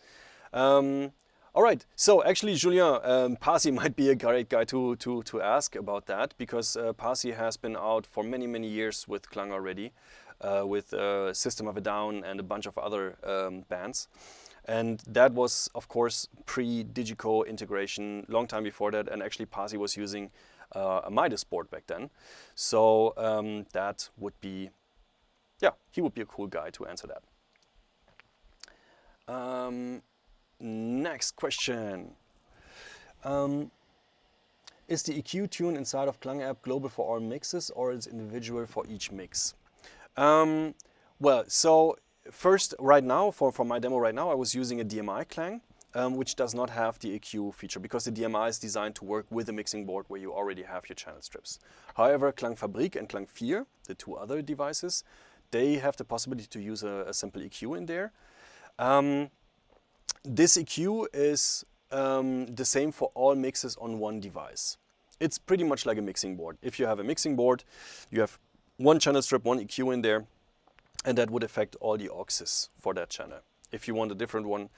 All right, so actually, Julien, Pasi might be a great guy to ask about that, because Pasi has been out for many, many years with KLANG already, with System of a Down and a bunch of other bands. And that was, of course, pre-Digico integration, long time before that, and actually Pasi was using a Midas board back then. So that would be, yeah, he would be a cool guy to answer that. Next question. Is the EQ tune inside of KLANG app global for all mixes, or is it individual for each mix? Well, so first, right now, for my demo right now, I was using a DMI KLANG, which does not have the EQ feature, because the DMI is designed to work with a mixing board where you already have your channel strips. However, KLANG Fabrik and KLANG 4, the two other devices, they have the possibility to use a simple EQ in there. This EQ is the same for all mixes on one device. It's pretty much like a mixing board. If you have a mixing board, you have one channel strip, one EQ in there, and that would affect all the auxes for that channel. If you want a different one,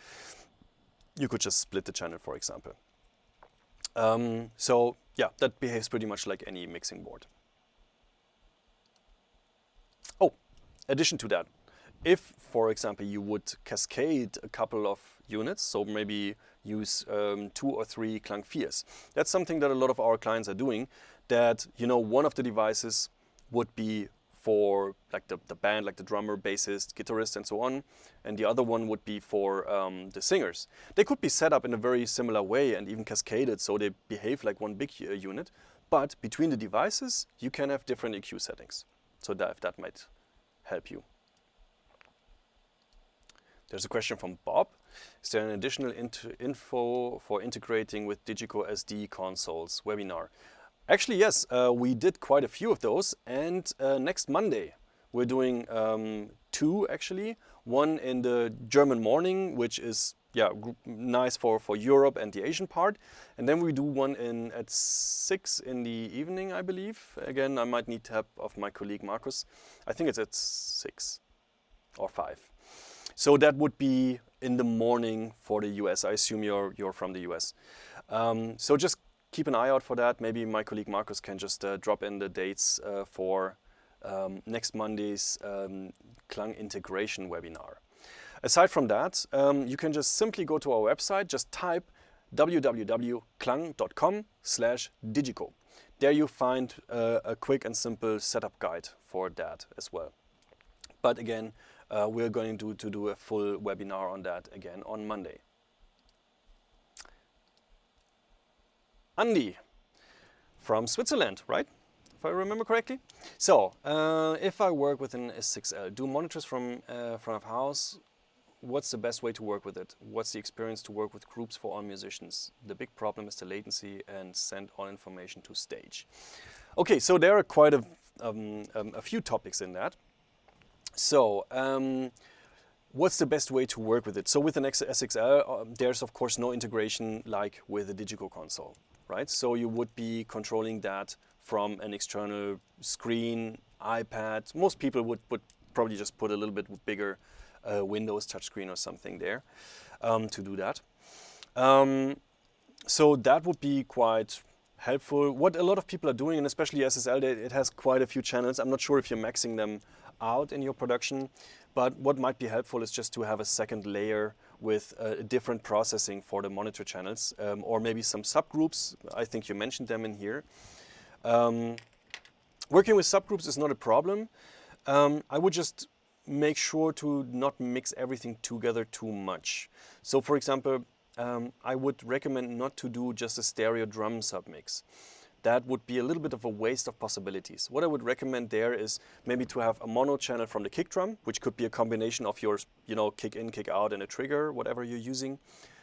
you could just split the channel, for example. So yeah, that behaves pretty much like any mixing board. Oh, addition to that, if, for example, you would cascade a couple of units, so maybe use 2 or 3 KLANG 4s. That's something that a lot of our clients are doing, that, you know, one of the devices would be for like the band, like the drummer, bassist, guitarist, and so on, and the other one would be for the singers. They could be set up in a very similar way and even cascaded, so they behave like one big unit, but between the devices, you can have different EQ settings. So that might help you. There's a question from Bob. Is there an additional info for integrating with Digico SD consoles webinar? Actually, yes, we did quite a few of those, and next Monday we're doing 2 actually. One in the German morning, which is nice for Europe and the Asian part, and then we do one at 6 in the evening, I believe. Again, I might need help of my colleague Markus. I think it's at 6 or 5. So that would be in the morning for the US. I assume you're from the US. So just keep an eye out for that. Maybe my colleague Markus can just drop in the dates for next Monday's KLANG integration webinar. Aside from that, you can just simply go to our website, just type www.klang.com/digico. There you find a quick and simple setup guide for that as well. But again, we're going to do a full webinar on that again on Monday. Andy from Switzerland, right? If I remember correctly. So, if I work with an S6L, do monitors from front of house, what's the best way to work with it? What's the experience to work with groups for all musicians? The big problem is the latency and send all information to stage. Okay, so there are quite a few topics in that. So, what's the best way to work with it? So with an SXL, there's of course no integration like with a Digico console, right? So you would be controlling that from an external screen, iPad. Most people would probably just put a little bit bigger Windows touchscreen or something there to do that. So that would be quite helpful. What a lot of people are doing, and especially SSL, it has quite a few channels. I'm not sure if you're maxing them out in your production, but what might be helpful is just to have a second layer with different processing for the monitor channels, or maybe some subgroups. I think you mentioned them in here. Working with subgroups is not a problem. I would just make sure to not mix everything together too much. So for example, I would recommend not to do just a stereo drum submix. That would be a little bit of a waste of possibilities. What I would recommend there is maybe to have a mono channel from the kick drum, which could be a combination of your, kick in, kick out, and a trigger, whatever you're using.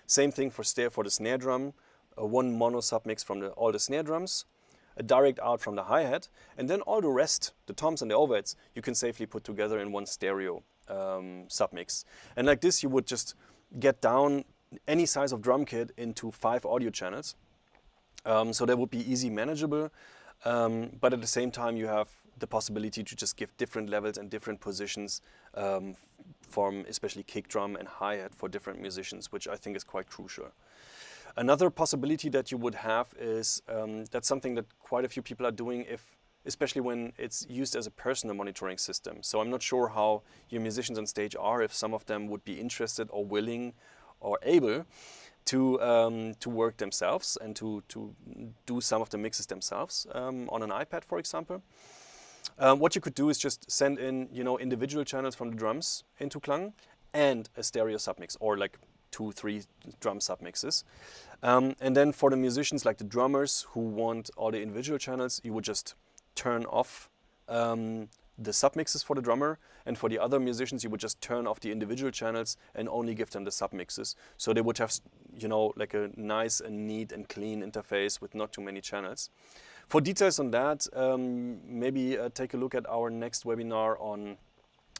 Same thing for the snare drum, one mono submix from all the snare drums, a direct out from the hi-hat, and then all the rest, the toms and the overheads, you can safely put together in one stereo submix. And like this, you would just get down any size of drum kit into 5 audio channels. So that would be easy manageable, but at the same time you have the possibility to just give different levels and different positions from especially kick drum and hi-hat for different musicians, which I think is quite crucial. Another possibility that you would have is, that's something that quite a few people are doing, especially when it's used as a personal monitoring system. So I'm not sure how your musicians on stage are, if some of them would be interested or willing or able. to work themselves and to do some of the mixes themselves on an iPad, for example. What you could do is just send in, individual channels from the drums into KLANG and a stereo submix, or like 2-3 drum submixes. And then for the musicians, like the drummers who want all the individual channels, you would just turn off the submixes for the drummer, and for the other musicians you would just turn off the individual channels and only give them the submixes. So they would have, like a nice and neat and clean interface with not too many channels. For details on that, maybe take a look at our next webinar on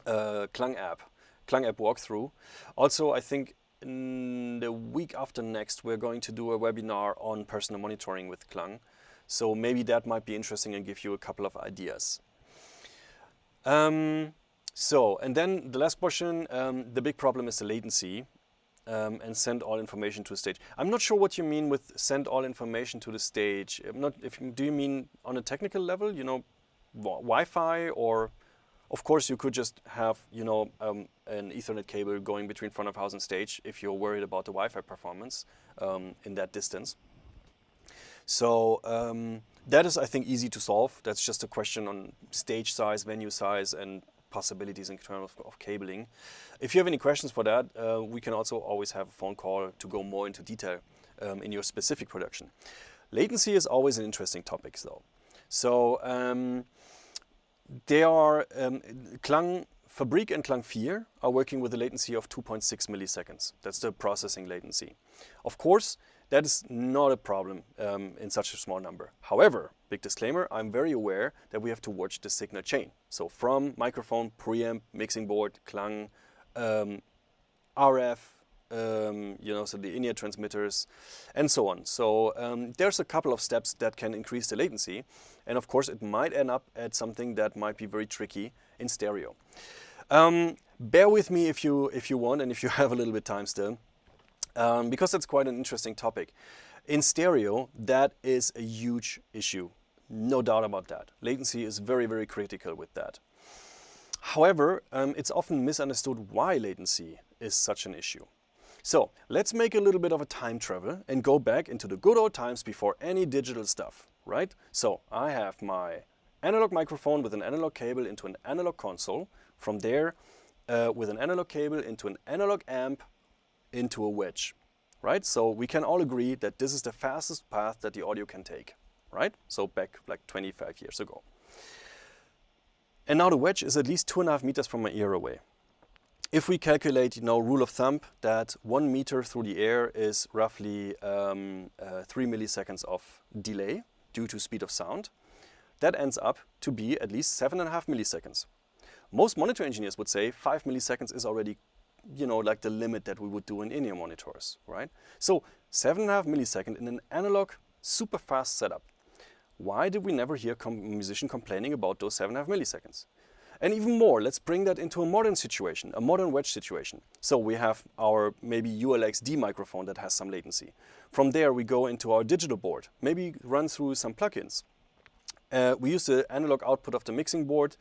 KLANG app walkthrough. Also, I think in the week after next we're going to do a webinar on personal monitoring with KLANG. So maybe that might be interesting and give you a couple of ideas. And then the last question, the big problem is the latency and send all information to a stage. I'm not sure what you mean with send all information to the stage. Do you mean on a technical level, Wi-Fi, or of course you could just have, an Ethernet cable going between front of house and stage if you're worried about the Wi-Fi performance in that distance. So that is, I think, easy to solve. That's just a question on stage size, venue size, and possibilities in terms of cabling. If you have any questions for that, we can also always have a phone call to go more into detail in your specific production. Latency is always an interesting topic, though. So they are KLANG Fabrik and KLANG 4 are working with a latency of 2.6 milliseconds. That's the processing latency. Of course, that is not a problem in such a small number. However, big disclaimer, I'm very aware that we have to watch the signal chain. So from microphone, preamp, mixing board, KLANG, RF, so the in-ear transmitters, and so on. So there's a couple of steps that can increase the latency. And of course, it might end up at something that might be very tricky in stereo. Bear with me if you want, and if you have a little bit time still. Because that's quite an interesting topic. In stereo, that is a huge issue. No doubt about that. Latency is very, very critical with that. However, it's often misunderstood why latency is such an issue. So let's make a little bit of a time travel and go back into the good old times before any digital stuff, right? So I have my analog microphone with an analog cable into an analog console. From there, with an analog cable into an analog amp into a wedge, right? So we can all agree that this is the fastest path that the audio can take, right? So back like 25 years ago. And now the wedge is at least 2.5 meters from my ear away. If we calculate, rule of thumb, that 1 meter through the air is roughly 3 milliseconds of delay due to speed of sound, that ends up to be at least 7.5 milliseconds. Most monitor engineers would say 5 milliseconds is already like the limit that we would do in in-ear monitors, right? So 7.5 milliseconds in an analog, super fast setup. Why did we never hear a musician complaining about those 7.5 milliseconds? And even more, let's bring that into a modern situation, a modern wedge situation. So we have our maybe ULXD microphone that has some latency. From there we go into our digital board, maybe run through some plugins. We use the analog output of the mixing board,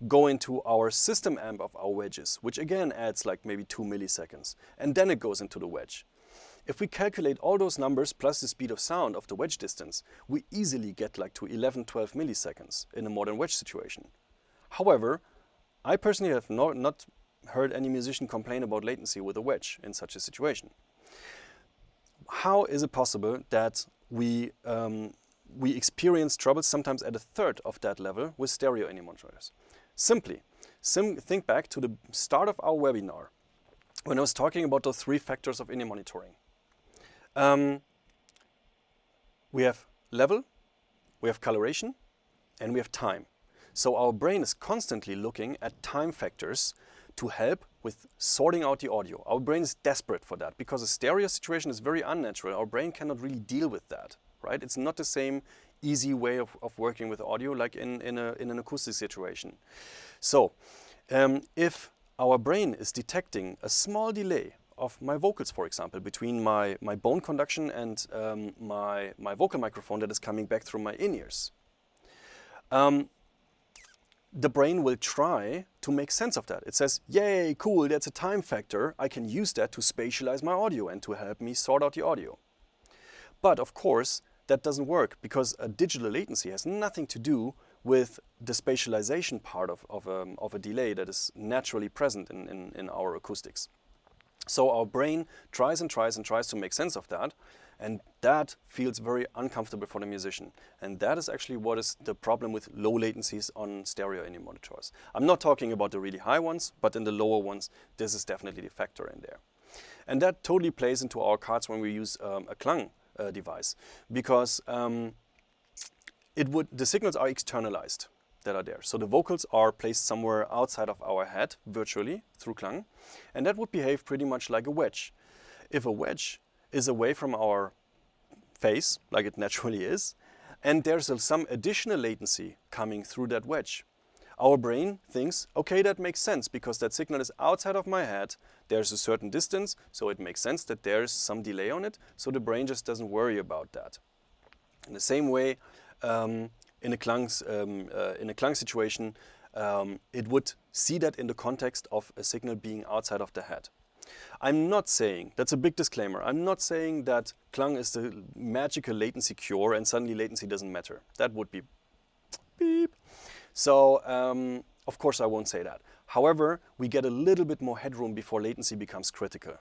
go into our system amp of our wedges, which again adds like maybe 2 milliseconds, and then it goes into the wedge. If we calculate all those numbers plus the speed of sound of the wedge distance, we easily get like to 11-12 milliseconds in a modern wedge situation. However, I personally have not heard any musician complain about latency with a wedge in such a situation. How is it possible that we experience troubles sometimes at a third of that level with stereo in-ear monitors? Simply, think back to the start of our webinar when I was talking about those 3 factors of in-ear monitoring. We have level, we have coloration, and we have time. So our brain is constantly looking at time factors to help with sorting out the audio. Our brain is desperate for that because a stereo situation is very unnatural. Our brain cannot really deal with that, right? It's not the same easy way of working with audio like in an acoustic situation. So if our brain is detecting a small delay of my vocals, for example, between my bone conduction and my vocal microphone that is coming back through my in-ears, the brain will try to make sense of that. It says, yay, cool, that's a time factor. I can use that to spatialize my audio and to help me sort out the audio. But of course, that doesn't work because a digital latency has nothing to do with the spatialization part of a delay that is naturally present in our acoustics. So our brain tries and tries and tries to make sense of that, and that feels very uncomfortable for the musician. And that is actually what is the problem with low latencies on stereo in monitors. I'm not talking about the really high ones, but in the lower ones, this is definitely the factor in there. And that totally plays into our cards when we use a KLANG device, because the signals are externalized that are there. So the vocals are placed somewhere outside of our head, virtually, through KLANG, and that would behave pretty much like a wedge. If a wedge is away from our face, like it naturally is, and there's some additional latency coming through that wedge, our brain thinks, okay, that makes sense because that signal is outside of my head, there's a certain distance, so it makes sense that there's some delay on it, so the brain just doesn't worry about that. In the same way, in a KLANG situation, it would see that in the context of a signal being outside of the head. I'm not saying, that's a big disclaimer, I'm not saying that KLANG is the magical latency cure and suddenly latency doesn't matter. That would be beep. So, of course I won't say that. However, we get a little bit more headroom before latency becomes critical,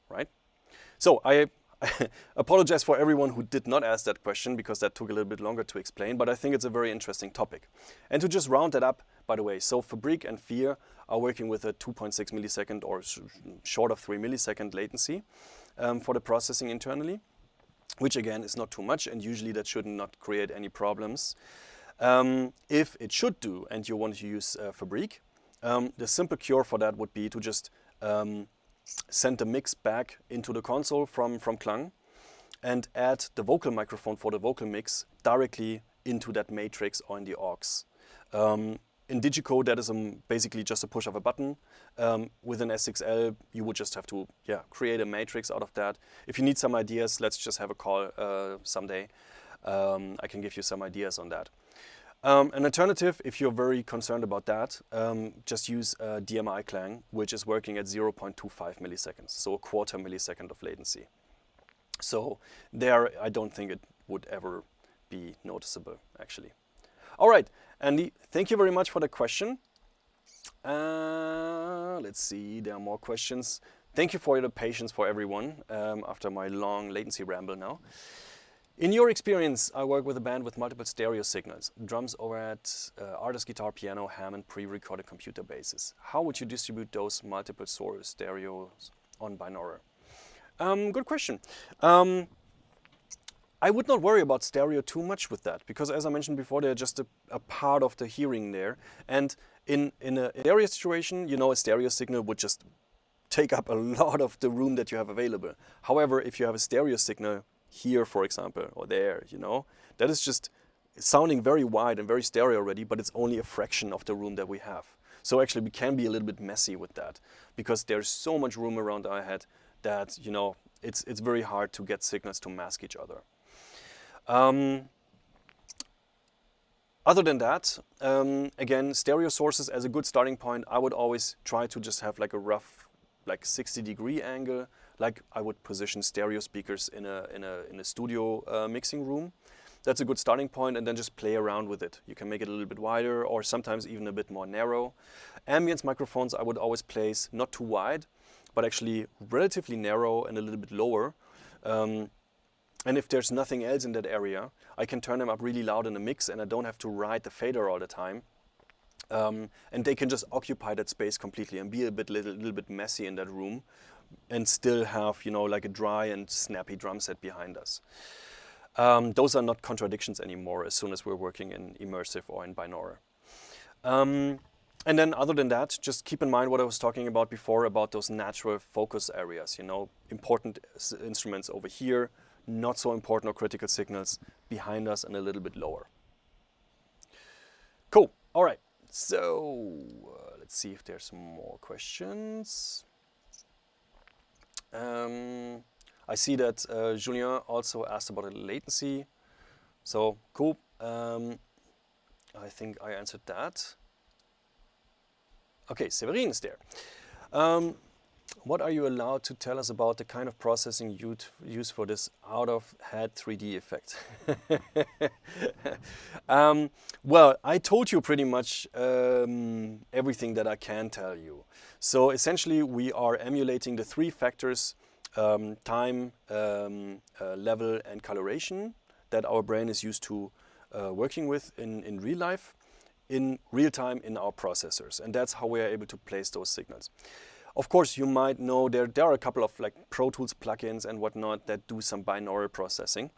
right? So I apologize for everyone who did not ask that question because that took a little bit longer to explain, but I think it's a very interesting topic. And to just round that up, by the way, so Fabric and Fear are working with a 2.6 millisecond or short of 3 millisecond latency for the processing internally, which again is not too much, and usually that should not create any problems. If it should do, and you want to use Fabric, the simple cure for that would be to just send the mix back into the console from KLANG and add the vocal microphone for the vocal mix directly into that matrix or in the aux. In Digicode, that is basically just a push of a button. With an S6L, you would just have to create a matrix out of that. If you need some ideas, let's just have a call someday. I can give you some ideas on that. An alternative, if you're very concerned about that, just use DMI KLANG, which is working at 0.25 milliseconds, so a quarter millisecond of latency. So there, I don't think it would ever be noticeable, actually. All right, Andy, thank you very much for the question. Let's see, there are more questions. Thank you for your patience for everyone after my long latency ramble now. In your experience, I work with a band with multiple stereo signals, drums over at artist guitar, piano, Hammond, pre-recorded computer basses. How would you distribute those multiple source stereos on binaural? Good question. I would not worry about stereo too much with that, because as I mentioned before, they're just a part of the hearing there. And in a stereo situation, you know, a stereo signal would just take up a lot of the room that you have available. However, if you have a stereo signal here, for example, or there, you know, that is just sounding very wide and very stereo already, but it's only a fraction of the room that we have. So actually we can be a little bit messy with that, because there's so much room around our head that, you know, it's very hard to get signals to mask each other. Other than that, again, stereo sources as a good starting point, I would always try to just have like a rough, like 60-degree angle, like I would position stereo speakers in a studio mixing room. That's a good starting point, and then just play around with it. You can make it a little bit wider, or sometimes even a bit more narrow. Ambience microphones I would always place not too wide, but actually relatively narrow and a little bit lower. And if there's nothing else in that area, I can turn them up really loud in the mix, and I don't have to ride the fader all the time. And they can just occupy that space completely and be a little bit messy in that room, and still have, you know, like a dry and snappy drum set behind us. Those are not contradictions anymore as soon as we're working in immersive or in binaural. And then other than that, just keep in mind what I was talking about before about those natural focus areas, you know, important instruments over here, not so important or critical signals behind us and a little bit lower. Cool, all right. So let's see if there's more questions. I see that Julien also asked about the latency. So cool. I think I answered that. Okay, Severin is there. What are you allowed to tell us about the kind of processing you'd use for this out-of-head 3D effect? Well, I told you pretty much everything that I can tell you. So essentially, we are emulating the three factors: time, level, and coloration that our brain is used to working with in real life, in real time in our processors. And that's how we are able to place those signals. Of course, you might know there are a couple of like Pro Tools plugins and whatnot that do some binaural processing.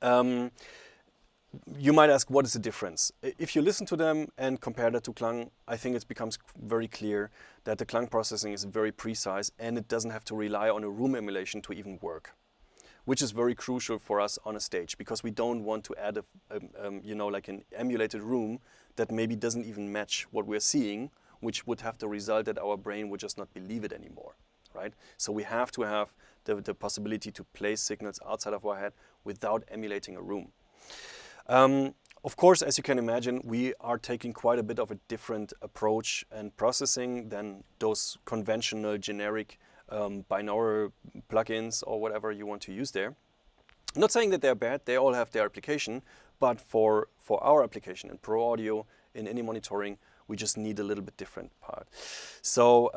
You might ask, what is the difference? If you listen to them and compare that to KLANG, I think it becomes very clear that the KLANG processing is very precise and it doesn't have to rely on a room emulation to even work, which is very crucial for us on a stage because we don't want to add like an emulated room that maybe doesn't even match what we're seeing, which would have the result that our brain would just not believe it anymore, right? So we have to have the possibility to place signals outside of our head without emulating a room. Of course, as you can imagine, we are taking quite a bit of a different approach and processing than those conventional generic binaural plugins or whatever you want to use there. Not saying that they're bad, they all have their application, but for our application in Pro Audio, in any monitoring, we just need a little bit different part. So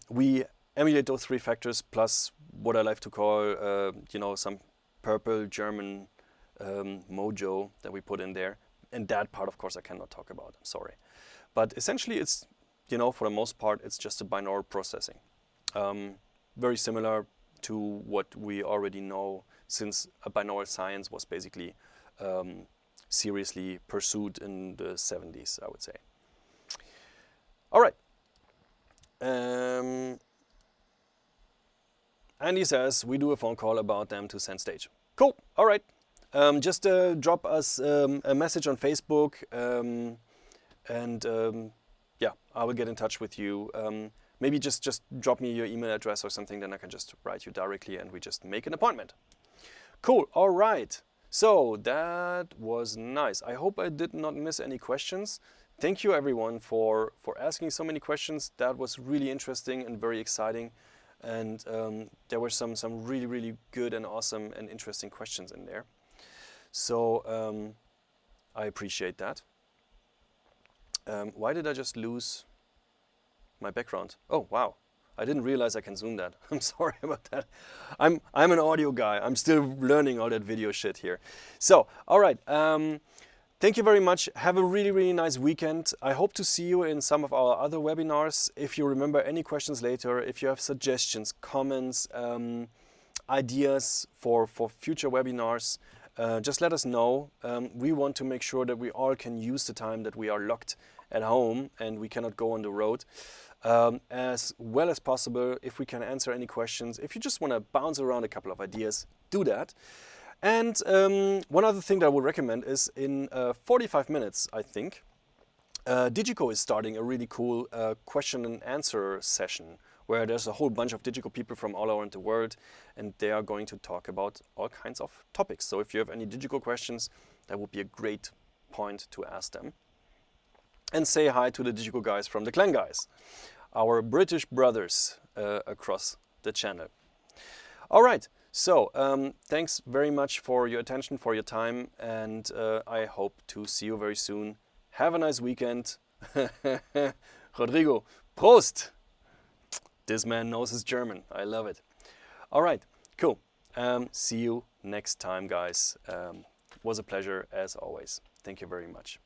we emulate those three factors plus what I like to call, some purple German mojo that we put in there. And that part, of course, I cannot talk about, I'm sorry. But essentially it's, for the most part, it's just a binaural processing. Very similar to what we already know since binaural science was basically seriously pursued in the 70s, I would say. All right. Andy says, we do a phone call about them to send stage. Cool, all right. Just drop us a message on Facebook yeah, I will get in touch with you. Maybe just drop me your email address or something, then I can just write you directly and we just make an appointment. Cool, all right. So that was nice. I hope I did not miss any questions. Thank you everyone for asking so many questions. That was really interesting and very exciting. And there were some really, really good and awesome and interesting questions in there. So I appreciate that. Why did I just lose my background? Oh, wow. I didn't realize I can zoom that. I'm sorry about that. I'm an audio guy. I'm still learning all that video shit here. So, all right. Thank you very much. Have a really, really nice weekend. I hope to see you in some of our other webinars. If you remember any questions later, if you have suggestions, comments, ideas for future webinars, just let us know. We want to make sure that we all can use the time that we are locked at home and we cannot go on the road as well as possible. If we can answer any questions, if you just want to bounce around a couple of ideas, do that. And one other thing that I would recommend is in 45 minutes, I think, Digico is starting a really cool question and answer session where there's a whole bunch of Digico people from all around the world and they are going to talk about all kinds of topics. So if you have any Digico questions, that would be a great point to ask them. And say hi to the Digico guys from the KLANG guys, our British brothers across the channel. All right. So, thanks very much for your attention, for your time, and I hope to see you very soon. Have a nice weekend. Rodrigo, Prost! This man knows his German. I love it. All right, cool. See you next time, guys. Was a pleasure, as always. Thank you very much.